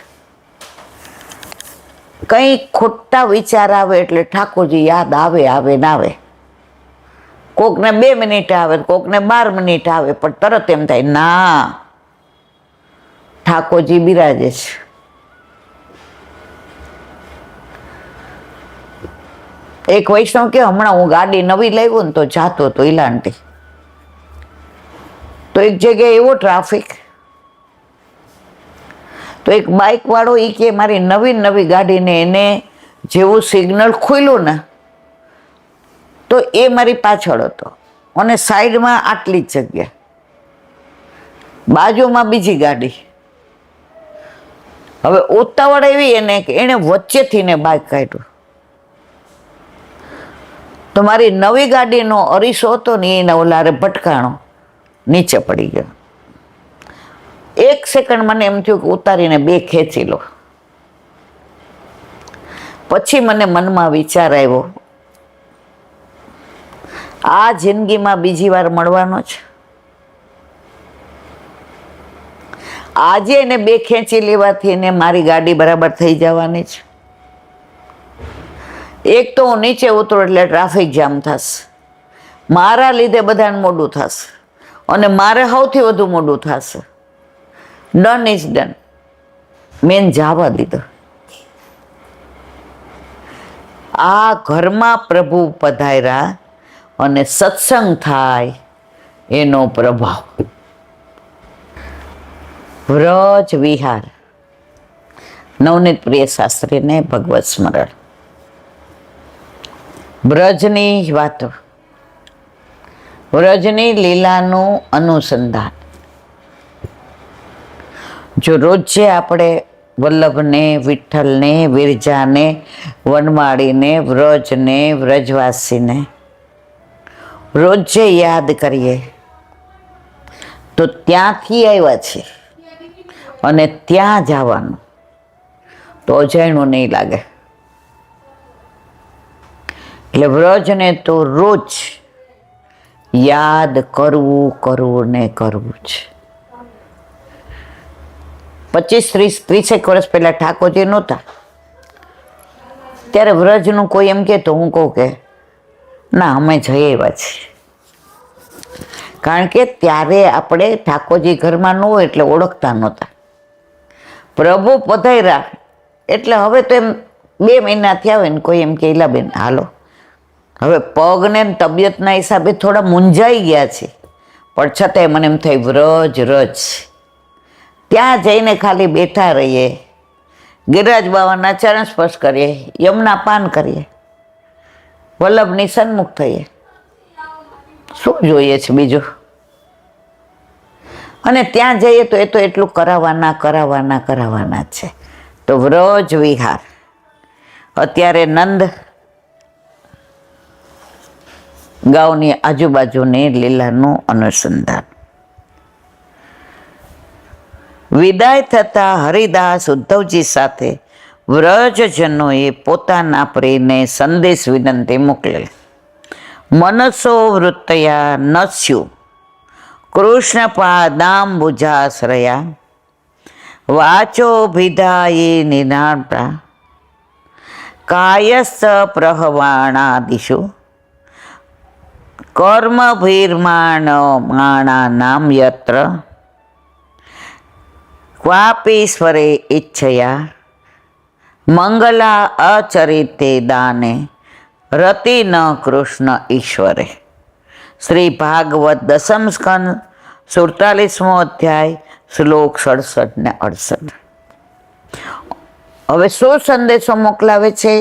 [SPEAKER 1] કંઈ ખોટા વિચાર આવે એટલે ઠાકોરજી યાદ આવે ને આવે. કોકને 2 મિનિટ આવે, કોકને 12 મિનિટ આવે, પણ તરત એમ થાય ના, ઠાકોરજી બિરાજે છે. એક વૈષ્ણવ કે હમણાં હું ગાડી નવી લાવ્યો ને તો જાતો હતો ઈલાંટી, તો એક જગ્યાએ એવો ટ્રાફિક, તો એક બાઇક વાળો એ કે મારી નવી ગાડીને એને જેવું સિગ્નલ ખુલ્યું ને તો એ મારી પાછળ હતો અને સાઈડમાં આટલી જ જગ્યા, બાજુમાં બીજી ગાડી. હવે ઉતાવળ એવી એને કે એને વચ્ચેથી ને બાઇક કાઢ્યું, તો મારી નવી ગાડીનો અરીસો હતો ને એના ઓલારે ભટકાણો, નીચે પડી ગયો. 1 સેકન્ડ મને એમ થયું કે ઉતારીને 2 ખેંચી લો. પછી મને મનમાં વિચાર આવ્યો, આ જિંદગીમાં બીજી વાર મળવાનો છે. આજે એને 2 ખેંચી લેવાથી એને મારી ગાડી બરાબર થઈ જવાની છે. એક તો હું નીચે ઉતરું એટલે ટ્રાફિક જામ થશે, મારા લીધે બધાને મોડું થશે અને મારે સૌથી વધુ મોડું થશે. Done is done. મેં જવા દીધો. આ ઘરમાં પ્રભુ પધાર્યા અને સત્સંગ થાય એનો પ્રભાવ. વ્રજ વિહાર. નવનીત પ્રિય શાસ્ત્રીને ભગવત સ્મરણ. વ્રજની વાતો, વ્રજની લીલાનું અનુસંધાન. જો રોજે આપણે વલ્લભને, વિઠ્ઠલને, વિરજાને, વનમાળીને, વ્રજને, વ્રજવાસીને રોજે યાદ કરીએ તો ત્યાંથી આવ્યા છે અને ત્યાં જવાનું તો અજાણ્યું નહીં લાગે. એટલે વ્રજને તો રોજ યાદ કરવું ને કરવું છે. 25-30 વર્ષ પહેલા ઠાકોરજી નહોતા ત્યારે વ્રજનું કોઈ એમ કે તો હું કહું કે ના અમે જઈ આવ્યા છીએ. કારણ કે ત્યારે આપણે ઠાકોરજી ઘરમાં ન હોય એટલે ઓળખતા નહોતા. પ્રભુ પધાર્યા એટલે હવે તો એમ 2 મહિના થયા હોય ને કોઈ એમ કે ઈલાબેન હાલો. હવે પગને તબિયતના હિસાબે થોડા મૂંઝાઈ ગયા છે, પણ છતાંય મને એમ થાય વ્રજ રજ. ત્યાં જઈને ખાલી બેઠા રહીએ, ગિરિરાજ બાવાના ચરણ સ્પર્શ કરીએ, યમુના પાન કરીએ, વલ્લભની સન્મુખ થઈએ. શું જોઈએ છે બીજું? અને ત્યાં જઈએ તો એ તો એટલું કરાવવાના જ છે. તો વ્રજ વિહાર. અત્યારે નંદ ગાંવની આજુબાજુની લીલાનું અનુસંધાન. વિદાય થતા હરિદાસ ઉદ્ધવજી સાથે વ્રજજનોએ પોતાના પ્રિયને સંદેશ વિનંતી મોકલેલ. મનસો વૃત્તયા નસ્યુ કૃષ્ણ પાદાંબુજાશ્રયા વાચો ભિધાયે નિનાટા કાયસ્થ પ્રહવાણાદિષુ કર્મ ભીર્માણ માણા નામ યત્ર ક્વાપીશ્વરે ઈચ્છયા મંગલા અચરિતે દાને રતિ ન કૃષ્ણ ઈશ્વરે. શ્રી ભાગવત દસમ સ્કંદ 47મો અધ્યાય શ્લોક 67 ને 68. હવે શું સંદેશો મોકલાવે છે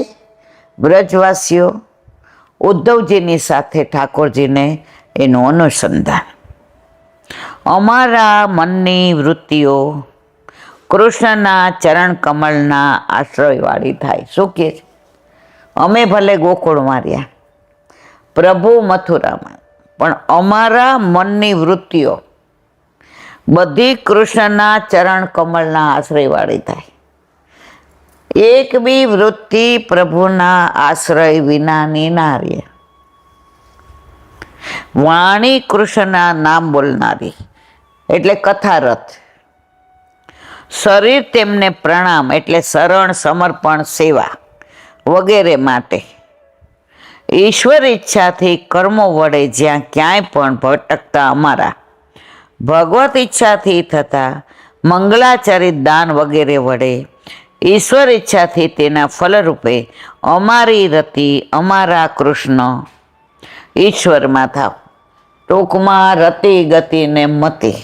[SPEAKER 1] બ્રજવાસીઓ? ઉદ્ધવજીની સાથે ઠાકોરજીને એનું અનુસંધાન. અમારા મનની વૃત્તિઓ કૃષ્ણના ચરણ કમળના આશ્રયવાળી થાય. શું કહે છે? અમે ભલે ગોકુળમાં રહ્યા, પ્રભુ મથુરામાં, પણ અમારા મનની વૃત્તિઓ બધી કૃષ્ણના ચરણ કમળના આશ્રયવાળી થાય. એક બી વૃત્તિ પ્રભુના આશ્રય વિનાની ના રહે. વાણી કૃષ્ણના નામ બોલનારી એટલે કથારથ, શરીર તેમને પ્રણામ એટલે શરણ સમર્પણ સેવા વગેરે માટે, ઈશ્વર ઈચ્છાથી કર્મો વડે જ્યાં ક્યાંય પણ ભટકતા અમારા, ભગવત ઈચ્છાથી થતા મંગલાચરિત દાન વગેરે વડે, ઈશ્વર ઈચ્છાથી તેના ફલરૂપે અમારી રતિ અમારા કૃષ્ણ ઈશ્વરમાં થાવ. ટૂંકમાં રતિ ગતિને મતિ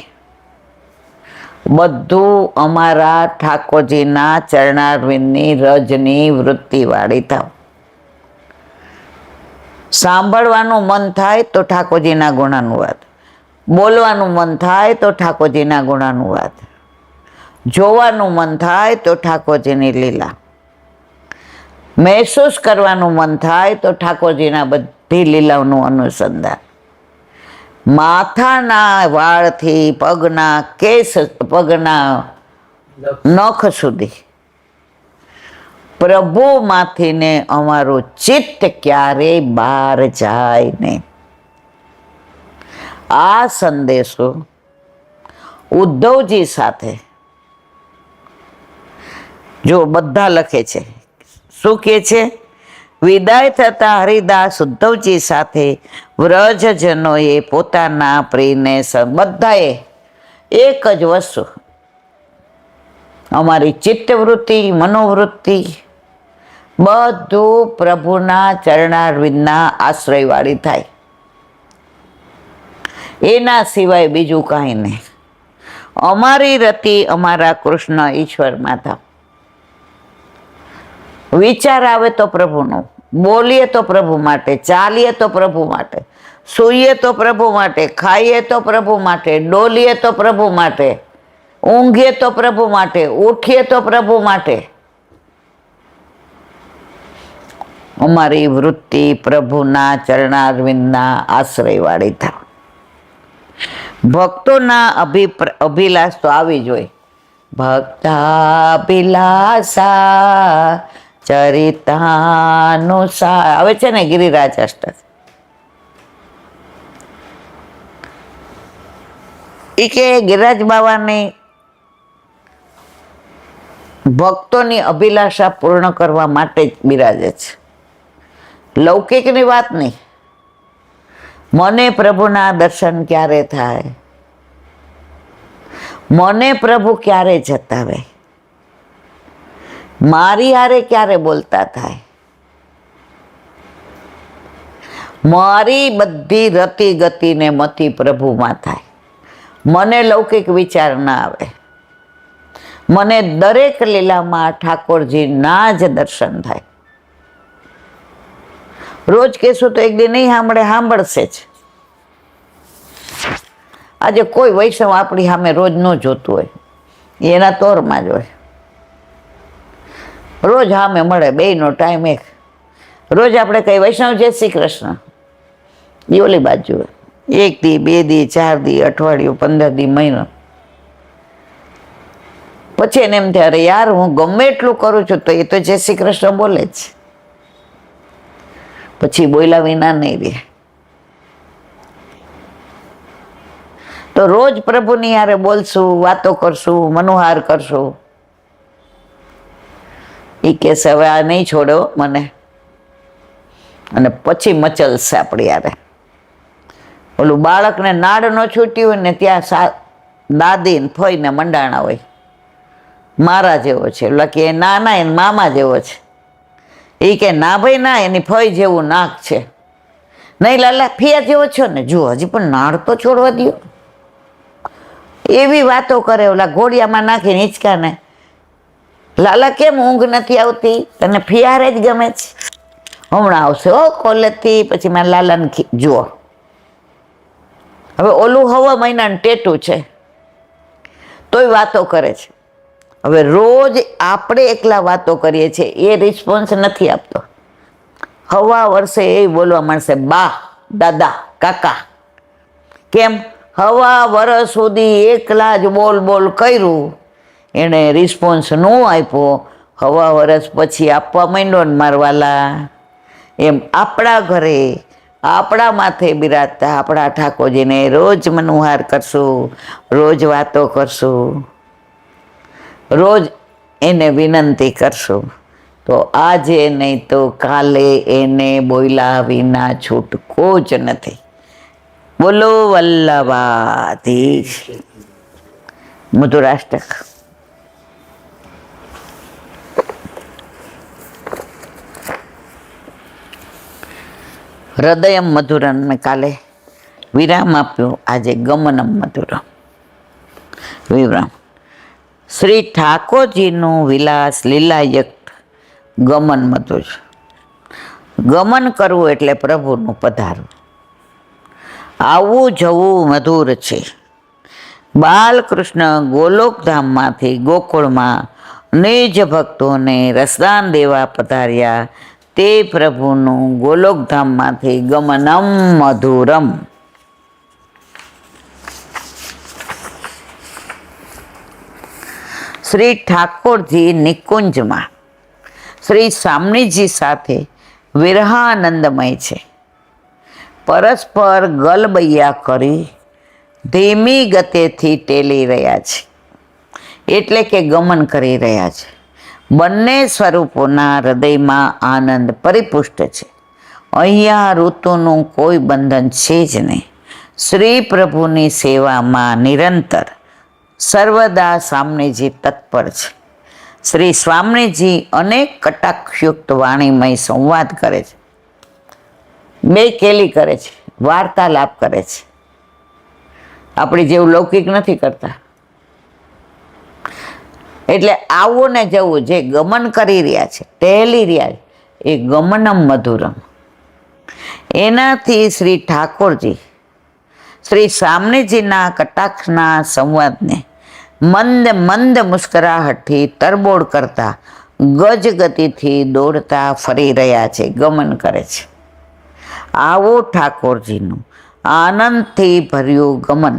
[SPEAKER 1] બધું અમારા ઠાકોરજીના ચરણારવિંદની રજની વૃત્તિવાળી થાવ. સાંભળવાનું મન થાય તો ઠાકોરજીના ગુણાનુવાદ, બોલવાનું મન થાય તો ઠાકોરજીના ગુણાનુવાદ, જોવાનું મન થાય તો ઠાકોરજીની લીલા, મહેસૂસ કરવાનું મન થાય તો ઠાકોરજીના બધી લીલાઓનું અનુસંધાન. માથાના વાળથી પગના કેસ, પગના નખ સુધી પ્રભુમાંથી ને અમારું ચિત્ત ક્યારેય બહાર જાય નહીં. આ સંદેશો ઉદ્ધવજી સાથે જો બધા લખે છે. શું કહે છે? વિદાય થતા હરિદાસ ઉદ્ધવજી સાથે વ્રજજનોએ પોતાના પ્રિયને બધાએ એક જ વસ્તુ, અમારી ચિત્તવૃત્તિ મનોવૃત્તિ બધું પ્રભુના ચરણારવિંદના આશ્રયવાળી થાય. એના સિવાય બીજું કાંઈ નહીં. અમારી રતિ અમારા કૃષ્ણ ઈશ્વરમાં થાવ. વિચાર આવે તો પ્રભુનો, બોલીએ તો પ્રભુ માટે, ચાલીએ તો પ્રભુ માટે, સૂઈએ તો પ્રભુ માટે, ખાઈએ તો પ્રભુ માટે, ડોલીએ તો પ્રભુ માટે, ઊંઘીએ તો પ્રભુ માટે, ઉઠીએ તો પ્રભુ માટે. અમારી વૃત્તિ પ્રભુના ચરણારવિંદના આશ્રયવાળી થાવ. ભક્તોના અભિલાષ તો આવી જોઈએ. ભક્તાભિલાષા ચરિતાનુસાર આવે છે ને ગિરિરાજ અષ્ટક. એ કે ગિરિરાજ બાવાની ભક્તોની અભિલાષા પૂર્ણ કરવા માટે જ બિરાજે છે. લૌકિકની વાત નહીં. મને પ્રભુના દર્શન ક્યારે થાય, મને પ્રભુ ક્યારે જતાવે, મારી હારે ક્યારે બોલતા થાય, મારી બધી રતિ ગતિને મતિ પ્રભુમાં થાય. મને લૌકિક વિચાર ના આવે. મને દરેક લીલામાં ઠાકોરજીના જ દર્શન થાય. રોજ કહેશું તો એક દી નહીં સાંભળે, સાંભળશે જ. આજે કોઈ વૈષ્ણવ આપણી સામે રોજ ન જોતું હોય, એના તોરમાં જ હોય. રોજ સામે મળે, બેયનો ટાઈમ એક. રોજ આપણે કઈ વૈષ્ણવ જય શ્રી કૃષ્ણ, એ ઓલી બાજુ હોય. 1 દી 2 દી 4 દી અઠવાડિયું 15 દી મહિનો, પછી એને એમ થાય અરે યાર હું ગમે એટલું કરું છું તો એ તો જય શ્રી કૃષ્ણ બોલે જ. પછી બોલ્યા વિના નહીં રહે. તો રોજ પ્રભુની હારે બોલશું, વાતો કરશું, મનોહાર કરશું. એ કહેશે હવે આ નહીં છોડો મને, અને પછી મચલશે આપણી હારે. ઓલું બાળકને નાડ ન છૂટ્યું હોય ને ત્યાં દાદી ને ફઈને મંડાણા હોય, મારા જેવો છે. ઓલા કે ના ના એને મામા જેવો છે. એ કે ના ભાઈ ના, એની ફઈ જેવું નાક છે. નહીં લાલા, ફિયા જેવો છો ને, જુઓ હજી પણ નાળ તો છોડવા દો. એવી વાતો કરે. ઓલા ઘોડિયામાં નાખીને હિંચકાને, લાલા કેમ ઊંઘ નથી આવતી, તને ફિયારે જ ગમે છે, હમણાં આવશે હો કોલેજથી. પછી મારા લાલાને જુઓ, હવે ઓલું 6 મહિનાનું ટેટું છે તોય વાતો કરે છે. હવે રોજ આપણે એકલા વાતો કરીએ છીએ, એ રિસ્પોન્સ નથી આપતો. 6 વર્ષે એ બોલવા માંડશે બા, દાદા, કાકા. કેમ? 6 વર્ષ સુધી એકલા જ બોલ બોલ કર્યું, એણે રિસ્પોન્સ ન આપ્યો. 6 વર્ષ પછી આપવા માંડ્યો ને મારવાલા. એમ આપણા ઘરે આપણા માથે બિરાજતા આપણા ઠાકોરજીને રોજ મનોહાર કરશું, રોજ વાતો કરશું, રોજ એને વિનંતી કરશું, તો આજે નહીં તો કાલે એને બોલ્યા વિના છૂટકો જ નથી. બોલો વલ્લભાધીશ. મધુરાષ્ટક. હૃદયમ મધુરમ મેં કાલે વિરામ આપ્યો, આજે ગમનમ મધુરમ વિરામ. શ્રી ઠાકોરજીનું વિલાસ લીલાયુક્ત ગમન મધુર. ગમન કરવું એટલે પ્રભુનું પધારવું. આવવું જવું મધુર છે. બાલકૃષ્ણ ગોલોકધામમાંથી ગોકુળમાં નિજ ભક્તોને રસદાન દેવા પધાર્યા. તે પ્રભુનું ગોલોકધામમાંથી ગમનમ મધુરમ. શ્રી ઠાકોરજી નિકુંજમાં શ્રી સ્વામીજી સાથે વિરહાનંદમય છે. પરસ્પર ગલબૈયા કરી ધીમી ગતિથી ટેલી રહ્યા છે, એટલે કે ગમન કરી રહ્યા છે. બંને સ્વરૂપોના હૃદયમાં આનંદ પરિપુષ્ટ છે. અહીંયા ઋતુનું કોઈ બંધન છે જ નહીં. શ્રી પ્રભુની સેવામાં નિરંતર સર્વદા સ્વામીજી તત્પર છે. શ્રી સ્વામીજી અનેક કટાક્ષયુક્ત વાણીમય સંવાદ કરે છે, બે કેલી કરે છે, વાર્તાલાપ કરે છે. આપણી જેવું લૌકિક નથી કરતા. એટલે આવું ને જવું જે ગમન કરી રહ્યા છે, ટહેલી રહ્યા છે, એ ગમનમ મધુરમ. એનાથી શ્રી ઠાકોરજી શ્રી સ્વામીજીના કટાક્ષના સંવાદને મંદ મંદ મુસ્કરાહટથી તરબોળ કરતા ગજ ગતિથી દોડતા ફરી રહ્યા છે, ગમન કરે છે. આવો ઠાકોરજીનું આનંદથી ભર્યું ગમન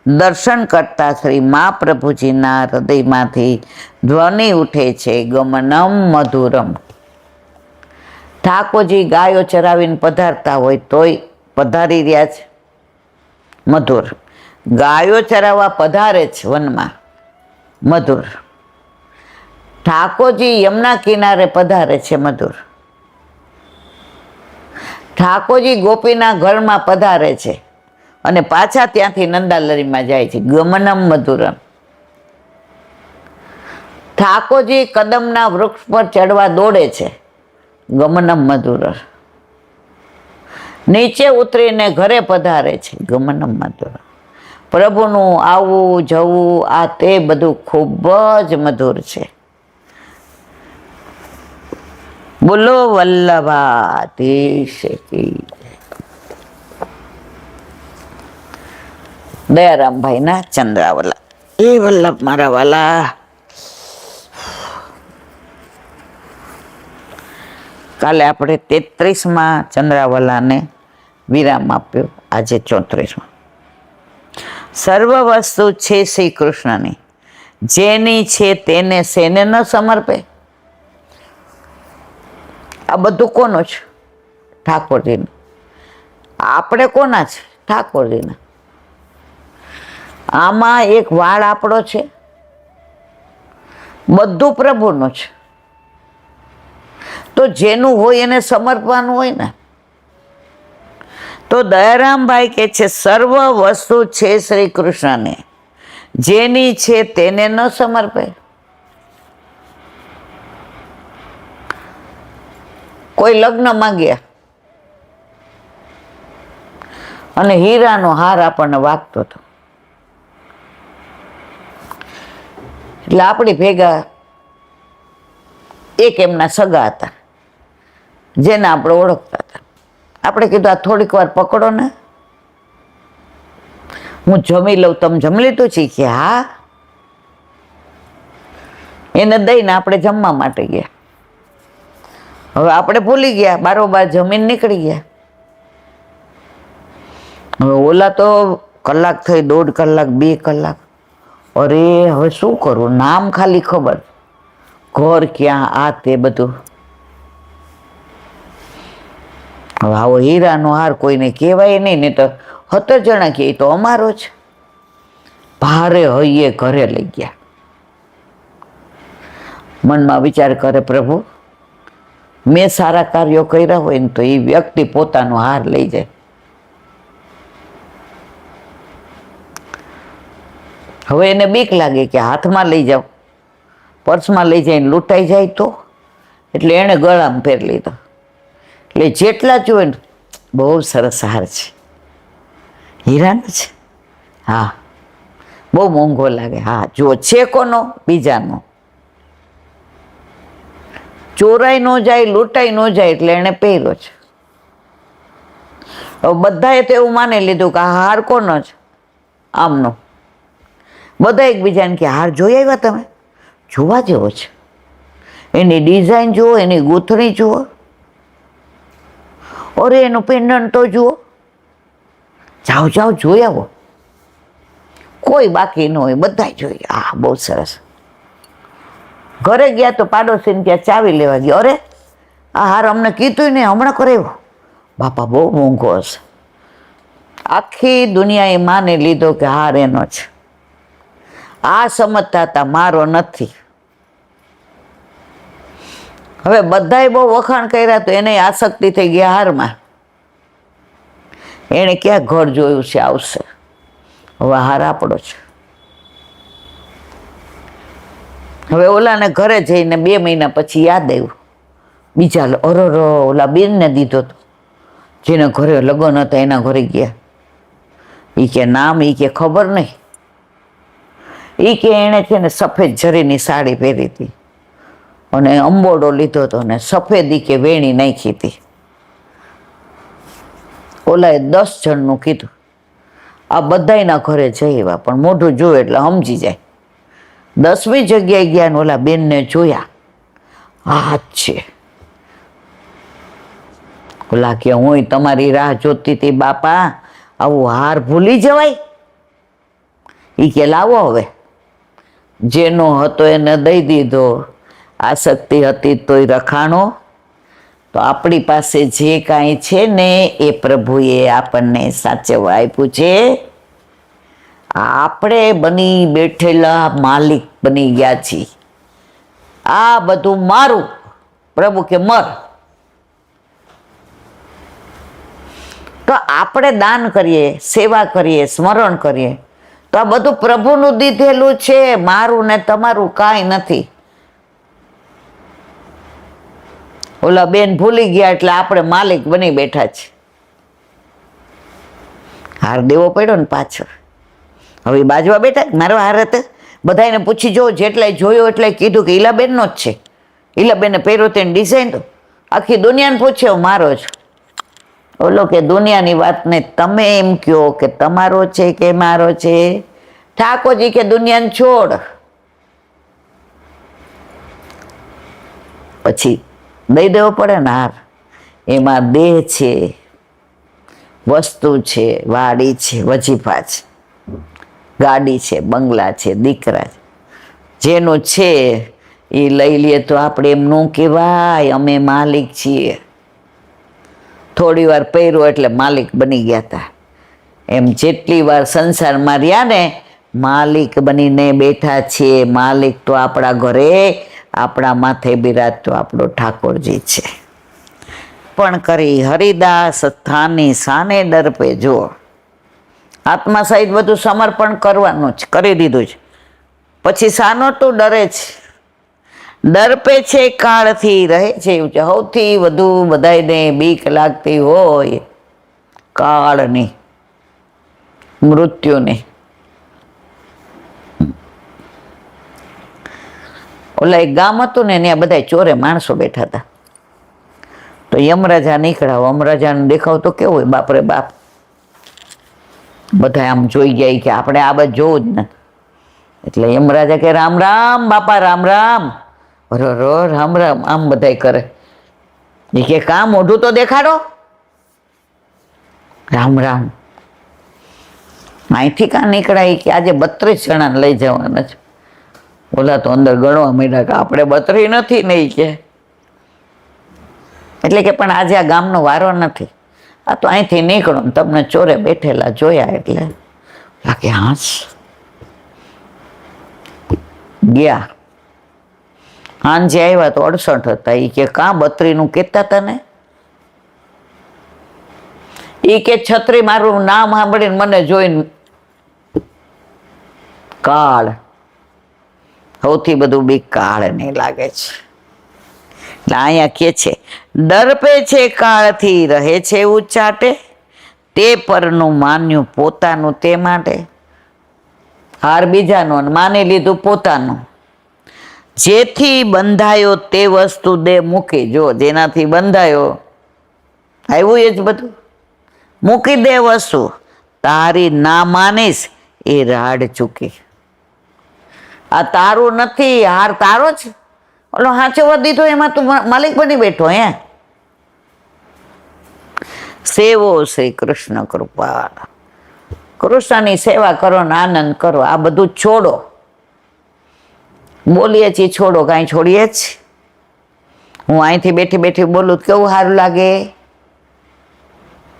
[SPEAKER 1] દર્શન કરતા શ્રી મહાપ્રભુજીના હૃદયમાંથી ધ્વનિ ઉઠે છે, ગમનમ મધુરમ. ઠાકોરજી ગાયો ચરાવીને પધારતા હોય તોય પધારી રહ્યા છે, મધુર. ગાયો ચરાવવા પધારે છે વનમાં, મધુર. ઠાકોરજી યમુના કિનારે પધારે છે, મધુર. ઠાકોરજી ગોપીના ઘરમાં પધારે છે અને પાછા ત્યાંથી નંદાલરીમાં જાય છે, ગમનમ મધુરમ. ઠાકોરજી કદમના વૃક્ષ પર ચડવા દોડે છે, ગમનમ મધુર. નીચે ઉતરીને ઘરે પધારે છે, ગમનમ મધુર. પ્રભુનું આવવું જવું આ તે બધું ખૂબ જ મધુર છે. બોલો વલ્લભાધીશ કી. દયારામભાઈના ચંદ્રાવલા. એ વલ્લભ મારા વાલા. કાલે આપણે 33માં ચંદ્રાવલાને વિરામ આપ્યો, આજે 34માં. સર્વ વસ્તુ છે શ્રી કૃષ્ણની, જેની છે તેને શેને ન સમર્પે. આ બધું કોનું છે? ઠાકોરજીનું. આપણે કોના છે? ઠાકોરજીના. આમાં એક વાળ આપણો છે, બધું પ્રભુનું છે. તો જેનું હોય એને સમર્પવાનું હોય ને. તો દયારામભાઈ કહે છે સર્વ વસ્તુ છે શ્રી કૃષ્ણને, જેની છે તેને ન સમર્પે. કોઈ લગ્નમાં ગયા અને હીરાનો હાર આપણને વાગતો હતો, એટલે આપણી ભેગા એક એમના સગા હતા જેને આપણે ઓળખતા હતા. આપણે કીધું આ થોડીક વાર પકડો ને, હું જમી લઉં, તમે જમી લીધું છે? કે હા. એને દઈને આપણે જમવા માટે ગયા. હવે આપણે ભૂલી ગયા, બારોબાર જમીન નીકળી ગયા. હવે ઓલા તો કલાક થઈ, 1.5 કલાક, 2 કલાક. અરે હવે શું કરું, નામ ખાલી ખબર, ઘર ક્યાં, આ તે બધું. હવે આવો હીરાનો હાર કોઈને કહેવાય નહીં, ને તો 17 જણા કહે તો અમારો જ. ભારે હૈયે ઘરે લઈ ગયા. મનમાં વિચાર કરે, પ્રભુ મેં સારા કાર્યો કર્યા હોય ને તો એ વ્યક્તિ પોતાનો હાર લઈ જાય. હવે એને બીક લાગે કે હાથમાં લઈ જાઓ, પર્સમાં લઈ જઈને લૂંટાઈ જાય તો, એટલે એણે ગળામાં પહેરી લીધો. એટલે જેટલા જોવે ને, બહુ સરસ હાર છે, હીરાનો છે, હા બહુ મોંઘો લાગે, હા જો છે કોનો, બીજાનો. ચોરાઈ ન જાય, લૂંટાઈ ન જાય, એટલે એને પહેર્યો છે. હવે બધાએ તો એવું માની લીધું કે આ હાર કોનો છે, આમનો. બધા એકબીજાને કે હાર જોઈ આવ્યા તમે? જોવા જેવો છે, એની ડિઝાઇન જુઓ, એની ગૂંથણી જુઓ, અરે એનું પેન્ડન્ટ તો જુઓ, જાઓ જાઓ જોઈ આવો. કોઈ બાકી ન હોય, બધા જોઈએ, હા બહુ સરસ. ઘરે ગયા તો પાડોશીને ત્યાં ચાવી લેવા ગયા. અરે આ હાર અમને કીધું ને, હમણાં કરાવ્યો. બાપા બહુ મોંઘો હશે. આખી દુનિયાએ માની લીધો કે હાર એનો છે. આ સમજતા હતા મારો નથી. હવે બધાએ બહુ વખાણ કર્યા તો એને આસક્તિ થઈ ગયા હારમાં. એને ક્યાં ઘર જોયું છે, આવશે. હવે હાર આપણો છે. હવે ઓલાને ઘરે જઈને 2 મહિના પછી યાદ આવ્યું. બીજા અરો ઓલા બેનને દીધો હતો, જેને ઘરે લગ્ન હતા, એના ઘરે ગયા. એ કે નામ, એ કે ખબર નહીં. એ કે એણે છે ને સફેદ જરીની સાડી પહેરી હતી અને અંબોડો લીધો હતો ને સફેદ ઈ કે વેણી નાખી હતી. ઓલાએ 10 જણનું કીધું. આ બધાયના ઘરે જઈ આવ્યા, પણ મોઢું જોયું એટલે સમજી જાય. 10મી જગ્યાએ ગયા ને ઓલા બેનને જોયા, આ જ છે. ઓલા કે હું તમારી રાહ જોતી હતી બાપા, આવું હાર ભૂલી જવાય? ઈ કે લાવો હવે, જેનો હતો એને દઈ દીધો. આસક્તિ હતી તોય રખાણો. તો આપણી પાસે જે કાંઈ છે ને એ પ્રભુએ આપણને સાચવવા આપ્યું છે. આપણે બની બેઠેલા માલિક બની ગયા છીએ. આ બધું મારું. પ્રભુ કે મર. તો આપણે દાન કરીએ, સેવા કરીએ, સ્મરણ કરીએ, તો આ બધું પ્રભુનું દીધેલું છે, મારું ને તમારું કાંઈ નથી. ઓલા બેન ભૂલી ગયા એટલે આપણે માલિક બની બેઠા છે. હાર દેવો પડ્યો ને પાછો. હવે બાજવા બેઠા, મારો હાર હતો. બધાને પૂછી જો, જેટલા જોયો એટલે કીધું કે ઈલાબેનનો જ છે. ઈલાબેને પહેર્યો તેની ડિઝાઇન તો આખી દુનિયાને પૂછ્યો, મારો જ. ઓલો કે દુનિયાની વાત ને તમે એમ કહો કે તમારો છે કે મારો છે. ઠાકોરજી કે દુનિયાને છોડ. પછી દઈ દેવો પડે ને હાર. એમાં દેહ છે, વસ્તુ છે, વાડી છે, વજીફા છે, ગાડી છે, બંગલા છે, દીકરા છે. જેનું છે એ લઈ લઈએ તો આપણે એમ ન કહેવાય અમે માલિક છીએ. થોડી વાર પહેર્યો એટલે માલિક બની ગયા હતા. એમ જેટલી વાર સંસારમાં રહ્યા ને, માલિક બનીને બેઠા છીએ. માલિક તો આપણા ઘરે, આપણા માથે બિરાજતો આપણો ઠાકોરજી છે. પણ કરી હરિદાસ સ્થાની સાને ડરપે જો. આત્મા સહિત બધું સમર્પણ કરવાનું જ, કરી દીધું છે. પછી સાનો તું ડરે છે? દર્પે છે કાળથી રહે છે એવું છે. સૌથી વધુ બધાને બીક લાગતી હોય કાળની, મૃત્યુની. ઓલા એક ગામ હતું ને ત્યાં બધા ચોરે માણસો બેઠા હતા. તો યમરાજા નીકળ્યા. યમરાજાને દેખાવ તો કેવો હોય, બાપરે બાપ, બધા આમ જોઈ જાય કે આપણે આ બાજુ જોવું જ નથી. એટલે યમરાજા કે રામ રામ બાપા, રામ રામ. રો રામ રામ આમ બધાય કરે. એ કે કાં મોઢું તો દેખાડો. રામ રામ. અહીંથી કાં નીકળાય કે આજે 32 જણાને લઈ જવાના છે. ઓલા તો અંદર ગણવા માંડ્યા કે આપણે 32 નથી નહીં કે. એટલે કે પણ આજે આ ગામનો વારો નથી, આ તો અહીંથી નીકળો ને તમને ચોરે બેઠેલા જોયા એટલે લાગે હાસ ગયા. હાંજે આવ્યા તો 68 હતા. એ કે કાં 32નું કહેતા હતા ને. એ કે છત્રી મારું નામ સાંભળીને મને જોઈને કાળ, સૌથી બધું બીક કાળ નહીં લાગે છે. એટલે અહીંયા કે છે દર્પે છે કાળથી રહે છે એવું ચાટે, તે પરનું માન્યું પોતાનું તે માટે. હાર બીજાનો માની લીધું પોતાનું. જેથી બંધાયો તે વસ્તુ દે મૂકી. જો જેનાથી બંધાયો આવ્યું એ જ બધું મૂકી દે વસ્તુ. તારી ના માનીશ એ રાડ ચૂકી. આ તારું નથી, હાર તારો જ. ઓલો હાચવવા દીધો એમાં તું માલિક બની બેઠો હે. સેવો શ્રી કૃષ્ણ કૃપા. કૃષ્ણની સેવા કરો ને આનંદ કરો. આ બધું છોડો. બોલીએ છીએ છોડો, કાંઈ છોડીએ જ. હું અહીંથી બેઠી બેઠી બોલું કેવું સારું લાગે.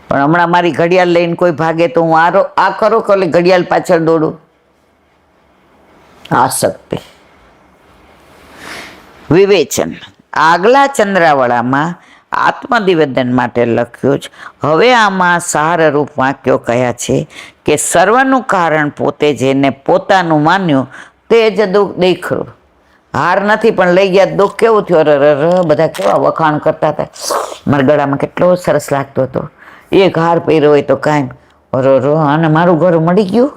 [SPEAKER 1] પણ હમણાં મારી ઘડિયાળ લઈને કોઈ ભાગે તો હું આ કરો કે ઓલી ઘડિયાળ પાછળ દોડું. આસક્તિ. વિવેચન. આગલા ચંદ્રાવળામાં આત્મનિવેદન માટે લખ્યું છે. હવે આમાં સારરૂપ વાક્યો કયા છે કે સર્વનું કારણ પોતે, જેને પોતાનું માન્યું તે જ દુઃખ દેખરું. હાર નથી પણ લઈ ગયા દુઃખ કેવું થયું. બધા કેવા વખાણ કરતા હતા. મારા ગળામાં કેટલો સરસ લાગતો હતો. એક હાર પહેર્યો હોય તો કાંઈ અને મારું ઘર મળી ગયું.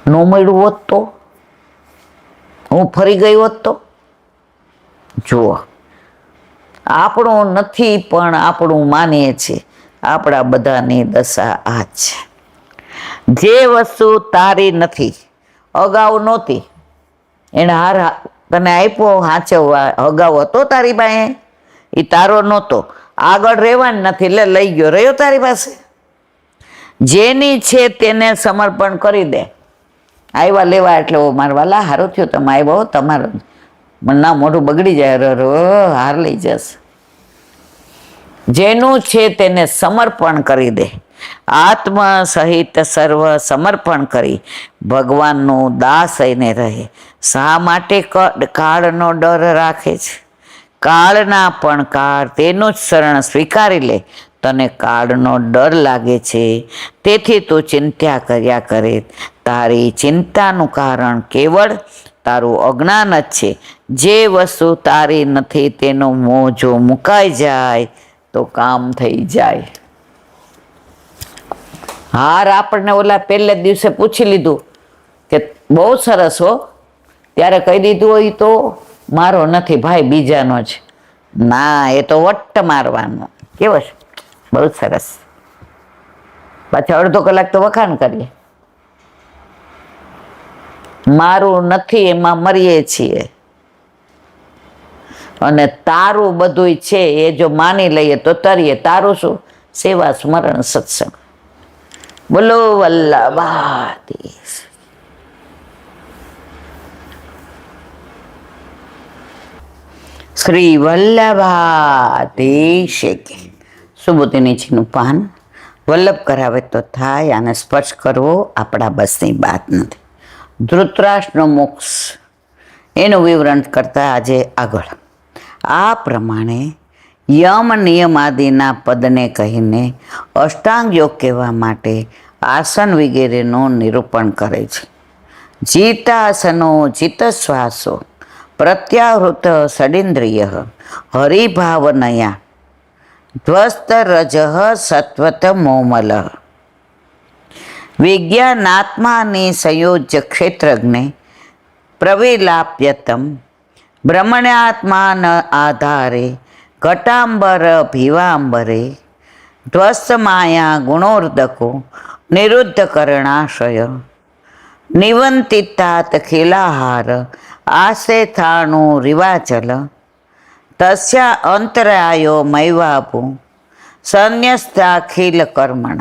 [SPEAKER 1] ન મળ્યું હોત તો હું ફરી ગઈ હોત તો. જુઓ, આપણું નથી પણ આપણું માનીએ છીએ. આપણા બધાની દશા આ છે. જે વસ્તુ તારી નથી, અગાઉ નહોતી, એને હાર તને આપ્યો હાચવવા, અગાઉ હતો તારી પાસે, એ તારો નહોતો, આગળ રહેવાની નથી એટલે લઈ ગયો, રહ્યો તારી પાસે. જેની છે તેને સમર્પણ કરી દે. આવ્યા લેવા એટલે મારા વાલા સારું થયું તમે આવ્યો, તમારો ના મોઢું બગડી જાય, હાર લઈ જશે. જેનું છે તેને સમર્પણ કરી દે. આત્મ સહિત સર્વ સમર્પણ કરી ભગવાનનું દાસ થઈને રહે. શા માટે કાળનો ડર રાખે છે? કાળના પણ કાળ તેનું જ શરણ સ્વીકારી લે. તને કાળનો ડર લાગે છે તેથી તું ચિંતા કર્યા કરે. તારી ચિંતાનું કારણ કેવળ તારું અજ્ઞાન જ છે. જે વસ્તુ તારી નથી તેનો મોહ જો મુકાઈ જાય તો કામ થઈ જાય. હાર આપણને ઓલા પહેલે દિવસે પૂછી લીધું કે બહુ સરસ હો, ત્યારે કહી દીધું હોય તો મારો નથી ભાઈ, બીજાનો છે. ના, એ તો વટ્ટ મારવાનો. કેવો છે? બહુ સરસ. પાછા અડધો કલાક તો વખાણ કરીએ. મારું નથી એમાં મરીએ છીએ, અને તારું બધું છે એ જો માની લઈએ તો તરીએ. તારું શું? સેવા, સ્મરણ, સત્સંગ. બોલો વલ્લભાધીશ. શ્રી વલ્લભાધીશ. સુબોધીનીજીનું પાન વલ્લભ કરાવે તો થાય, આને સ્પર્શ કરવો આપણા બસની વાત નથી. ધૃતરાષ્ટ્રનો મોક્ષ એનું વિવરણ કરતા આજે આગળ આ પ્રમાણે યમ નિયમ આદિના પદને કહીને અષ્ટાંગ યોગ કહેવા માટે આસન વગેરેનું નિરૂપણ કરે છે. જીતાસનો, જીત શ્વાસો, પ્રત્યાહૃત ષડિન્દ્રિય હરિભાવનયા ધ્વસ્તરજ સત્વત મોમલ વિજ્ઞાનાત્માની સંયોજ્ય ક્ષેત્રજ્ઞે પ્રવિલાપ્યતમ બ્રહ્મણ્યાત્માન આધારે ઘટાંબર ભીવાંબરે ધ્વસ્તમાયા ગુણોર્દકો નિરુદ્ધકરણાશય નિવંતિતાત ખિલાહાર આસેથાણુ રિવાચલ તસ્યા અંતરાયો મૈવાપુ સંન્યસ્તાખિલ કર્મણ.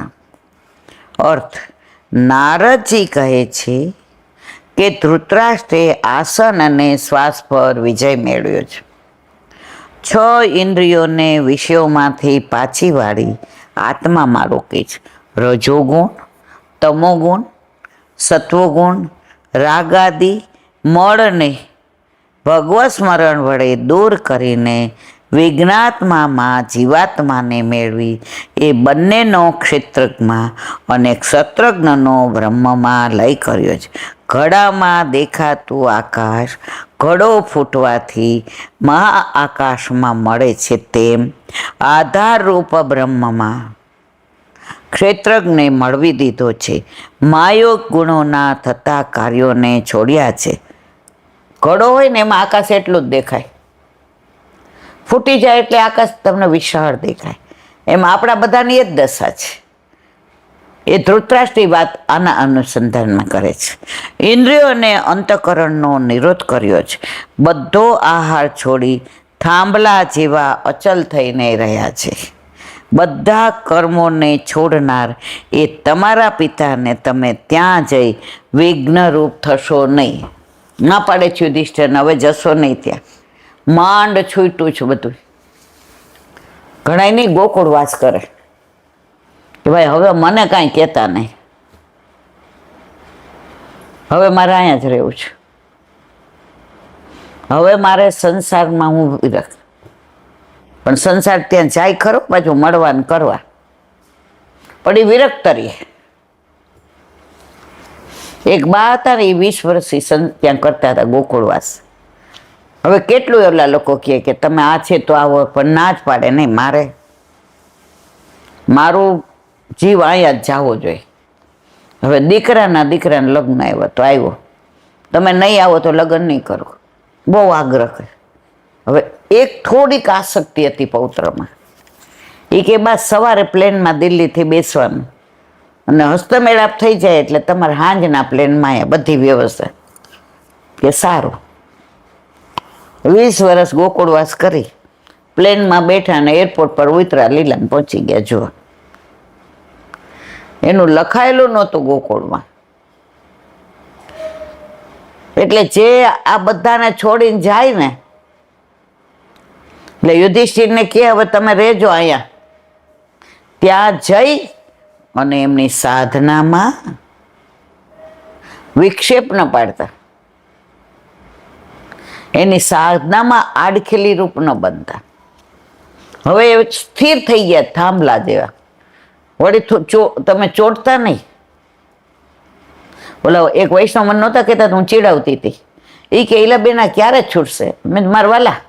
[SPEAKER 1] અર્થ: નારદજી કહે છે કે ધૃતરાષ્ટ્રે આસન અને શ્વાસ પર વિજય મેળવ્યો છે. 6 ઇન્દ્રિયોને વિષયોમાંથી પાછી વાળી આત્મામાં રોકે છે. રજોગુણ, તમોગુણ, સત્વગુણ, રાગાદી મળને ભગવત સ્મરણ વડે દૂર કરીને વિજ્ઞાત્મામાં જીવાત્માને મેળવી એ બંનેનો ક્ષેત્રજ્ઞમાં અને ક્ષત્રજ્ઞનો બ્રહ્મમાં લય કર્યો છે. ઘડામાં દેખાતું આકાશ ઘડો ફૂટવાથી મહા આકાશમાં મળે છે, તેમ આધારરૂપ બ્રહ્મમાં ક્ષેત્રજ્ઞને મળવી દીધો છે. માયોગ ગુણોના થતા કાર્યોને છોડ્યા છે. ઘડો હોય ને એમાં આકાશ એટલું જ દેખાય, ફૂટી જાય એટલે આકાશ તમને વિશાળ દેખાય. એમાં આપણા બધાની એ જ દશા છે. એ ધૃતરાષ્ટ્રની વાત આના અનુસંધાનમાં કરે છે. ઇન્દ્રિયોને અંતઃકરણનો નિરોધ કર્યો છે. બધો આહાર છોડી થાંભલા જેવા અચલ થઈને રહ્યા છે. બધા કર્મોને છોડનાર એ તમારા પિતાને તમે ત્યાં જઈ વિઘ્નરૂપ થશો નહીં. ના પાડે છે યુધિષ્ઠિરને, હવે જશો નહીં ત્યાં. માંડ છૂટ્યું છે બધું. ઘણાય નહીં ગોકુળ વાસ કરે કે ભાઈ હવે મને કાંઈ કહેતા નહીં, હવે મારે અહીંયા જ રહેવું છે, હવે મારે સંસારમાં હું વિરક્ત. પણ સંસાર ત્યાં જાય ખરો, પાછું મળવાનું કરવા, પણ એ વિરક્ત રહીએ. એક બા હતા ને, એ 20 વર્ષથી ત્યાં કરતા હતા ગોકુળવાસ. હવે કેટલું એવલા લોકો કહે કે તમે આ છે તો આવો, પણ ના જ પાડે નહીં. મારું જીવ અહીંયા જ જવો જોઈએ. હવે દીકરાને લગ્ન આવ્યો તો આવ્યો, તમે નહીં આવો તો લગ્ન નહીં કરો, બહુ આગ્રહ કરે. હવે એક થોડીક આસક્તિ હતી પૌત્રમાં. એ કે બસ સવારે પ્લેનમાં દિલ્હીથી બેસવાનું અને હસ્તમેળાપ થઈ જાય એટલે તમારે સાંજના પ્લેનમાં અહીંયા બધી વ્યવસ્થા. કે સારું. 20 વર્ષ ગોકુળવાસ કરી પ્લેનમાં બેઠા અને એરપોર્ટ પર ઉતરા, લીલાને પહોંચી ગયા. જુઓ, એનું લખાયેલું નહોતું ગોકુળમાં. એટલે જે આ બધાને છોડીને જાય ને, એટલે યુધિષ્ઠિરને કહે હવે તમે રહેજો અહીંયા. ત્યાં જઈ અને એમની સાધનામાં વિક્ષેપ ન પાડતા, એની સાધનામાં આડખેલી રૂપ ન બનતા. હવે સ્થિર થઈ ગયા થાંભલા જેવા. વળી તમે ચોટતા નહીં. બોલા એક વૈષ્ણવ મને નહોતા કહેતા, હું ચીડાવતી હતી. એ કે ઈલાબેના ક્યારે છૂટશે? મેં મારા વાલા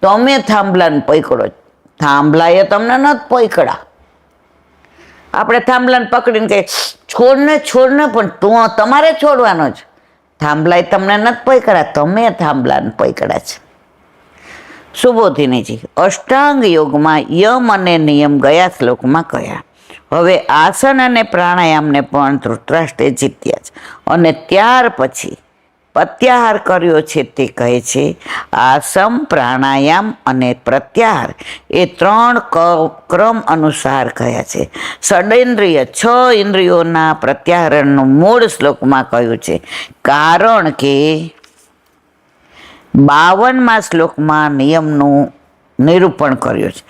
[SPEAKER 1] તમે થાંભલાને પકડો. થાંભલાએ તમને નથી પકડા. આપણે થાંભલાને પકડીને કહીએ છોડને, પણ તમારે છોડવાનો જ. થાંભલાએ તમને નથી પકડા, તમે થાંભલાને પકડા છે. સુબોધિનીજી અષ્ટાંગ યોગમાં યમ અને નિયમ ગયા શ્લોકમાં કહ્યા. હવે આસન અને પ્રાણાયામને પણ ધૃતરાષ્ટ્રે જીત્યા છે. અને ત્યાર પછી પ્રત્યાહાર કર્યો છે તે કહે છે આસમ, પ્રાણાયામ અને પ્રત્યાહાર એ 3 ક્રમ અનુસાર કહ્યા છે. ષડેન્દ્રિય 6 ઇન્દ્રિયોના પ્રત્યાહારનું મૂળ શ્લોકમાં કહ્યું છે. કારણ કે 52મા શ્લોકમાં નિયમનું નિરૂપણ કર્યું છે.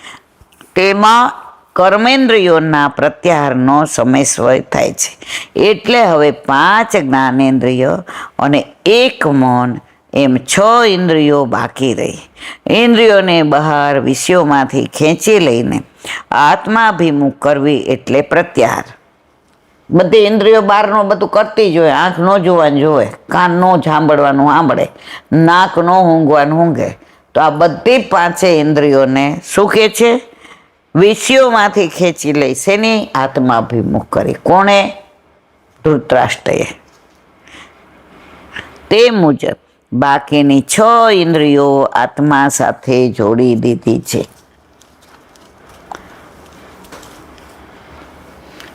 [SPEAKER 1] તેમાં કર્મેન્દ્રિયોના પ્રત્યાહારનો સમન્વય થાય છે. એટલે હવે 5 જ્ઞાનેન્દ્રિય અને 1 મન એમ 6 ઇન્દ્રિયો બાકી રહી. ઇન્દ્રિયોને બહાર વિષયોમાંથી ખેંચી લઈને આત્માભિમુખ કરવી એટલે પ્રત્યાહાર. બધી ઇન્દ્રિયો બહારનું બધું કરતી જ હોય. આંખ ન જોવાનું જોવે, કાન ન સાંભળવાનું સાંભળે, નાક ન ઊંઘવાનું ઊંઘે. તો આ બધી પાંચે ઇન્દ્રિયોને શું કહે છે? વિષયોમાંથી ખેંચી લઈ. શેની? આત્માભિમુખ કરી. કોણે? ધૃતરાષ્ટ્રએ. તે મુજબ બાકીની 6 ઇન્દ્રિયો આત્મા સાથે જોડી દીધી છે.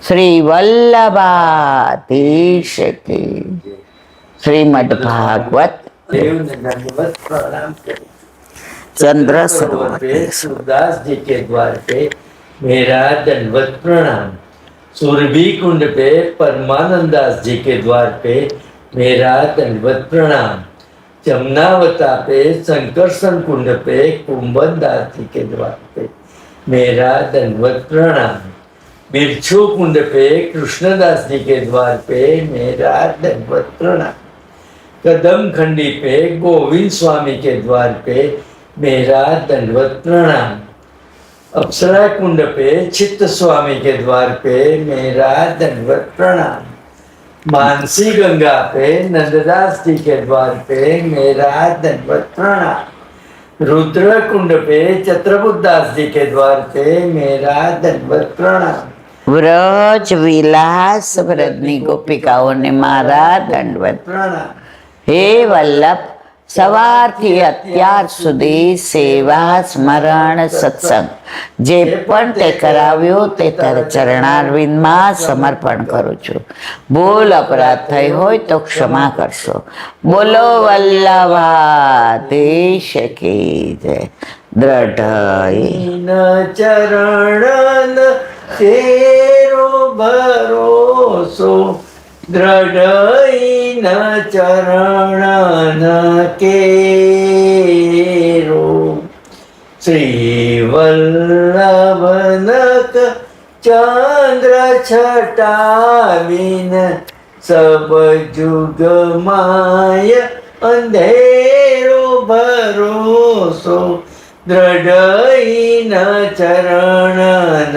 [SPEAKER 1] શ્રી વલ્લભાધીશ કી. શ્રીમદ ભાગવત चंद्र सरोवर
[SPEAKER 2] पे सूरदास जी के द्वार पे मेरा दंडवत प्रणाम। सुरभि कुंड पे परमानंदास जी के द्वार पे मेरा दंडवत प्रणाम। जमुनावता पे संकर्षण कुंड पे कुंभन दास जी के द्वार पे मेरा दंडवत प्रणाम। बिरछू कुंड पे कृष्णदास जी के द्वार पे मेरा दंडवत प्रणाम। कदम खंडी पे गोविंद स्वामी के द्वार पे मेरा दंडवत प्रणाम। अप्सरा कुंड पे चित्त स्वामी के द्वार पे मेरा दंडवत प्रणाम। मानसी गंगा पे नंददास जी के द्वार पे मेरा दंडवत प्रणाम। रुद्र कुंड पे चत्रबुद्धास जी के द्वार पे मेरा दंडवत प्रणाम।
[SPEAKER 1] વ્રજ વિલાસ વ્રજની ગોપિકાઓને મારા દંડવત
[SPEAKER 2] प्रणाम।
[SPEAKER 1] હે વલ્લભ, સવારથી અત્યાર સુધી સેવા સ્મરણ સત્સંગ જે પણ તે કરાવ્યું તે તારા ચરણારવિંદમાં સમર્પણ કરું છું. ભૂલ અપરાધ થઈ હોય તો ક્ષમા કરશો. બોલો વલ્લભાધીશ કી જય. દ્રઢ
[SPEAKER 2] ચરણ તેરો ભરોસો દ્રઢ ચરણ કેરો શ્રી વલ્લભનક ચંદ્ર છટાવીન સબ જુગ માય અંધેરો ભરોસો દ્રઢ ચરણ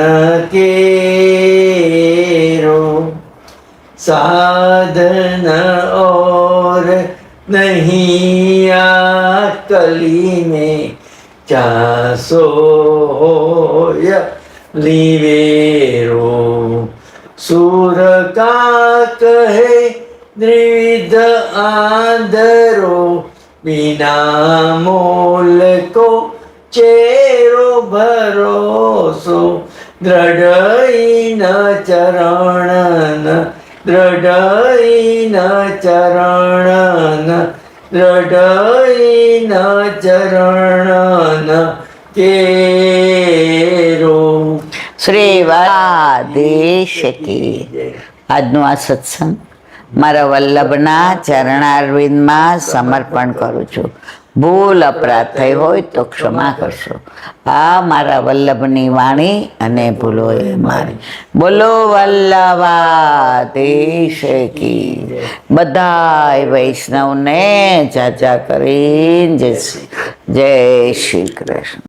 [SPEAKER 2] કેરો साधन और नहीं आ कली में चासो लीवेरो सुर का कहे द्विविध आंधरो बिना मोल को चेरो भरोसो દ્રઢ ચરણ દ્રઢ ચરણ દ્રઢ ચરણ કેરો.
[SPEAKER 1] શ્રી વલ્લભાધીશ કી. આજનો આ સત્સંગ મારા વલ્લભના ચરણારવિંદમાં સમર્પણ કરું છું. ભૂલ અપરાધ થઈ હોય તો ક્ષમા કરશો. આ મારા વલ્લભની વાણી અને ભૂલો એ મારી. બોલો વલ્લભાધીશ કી. બધાય વૈષ્ણવને જાજા કરીને જય શ્રી કૃષ્ણ.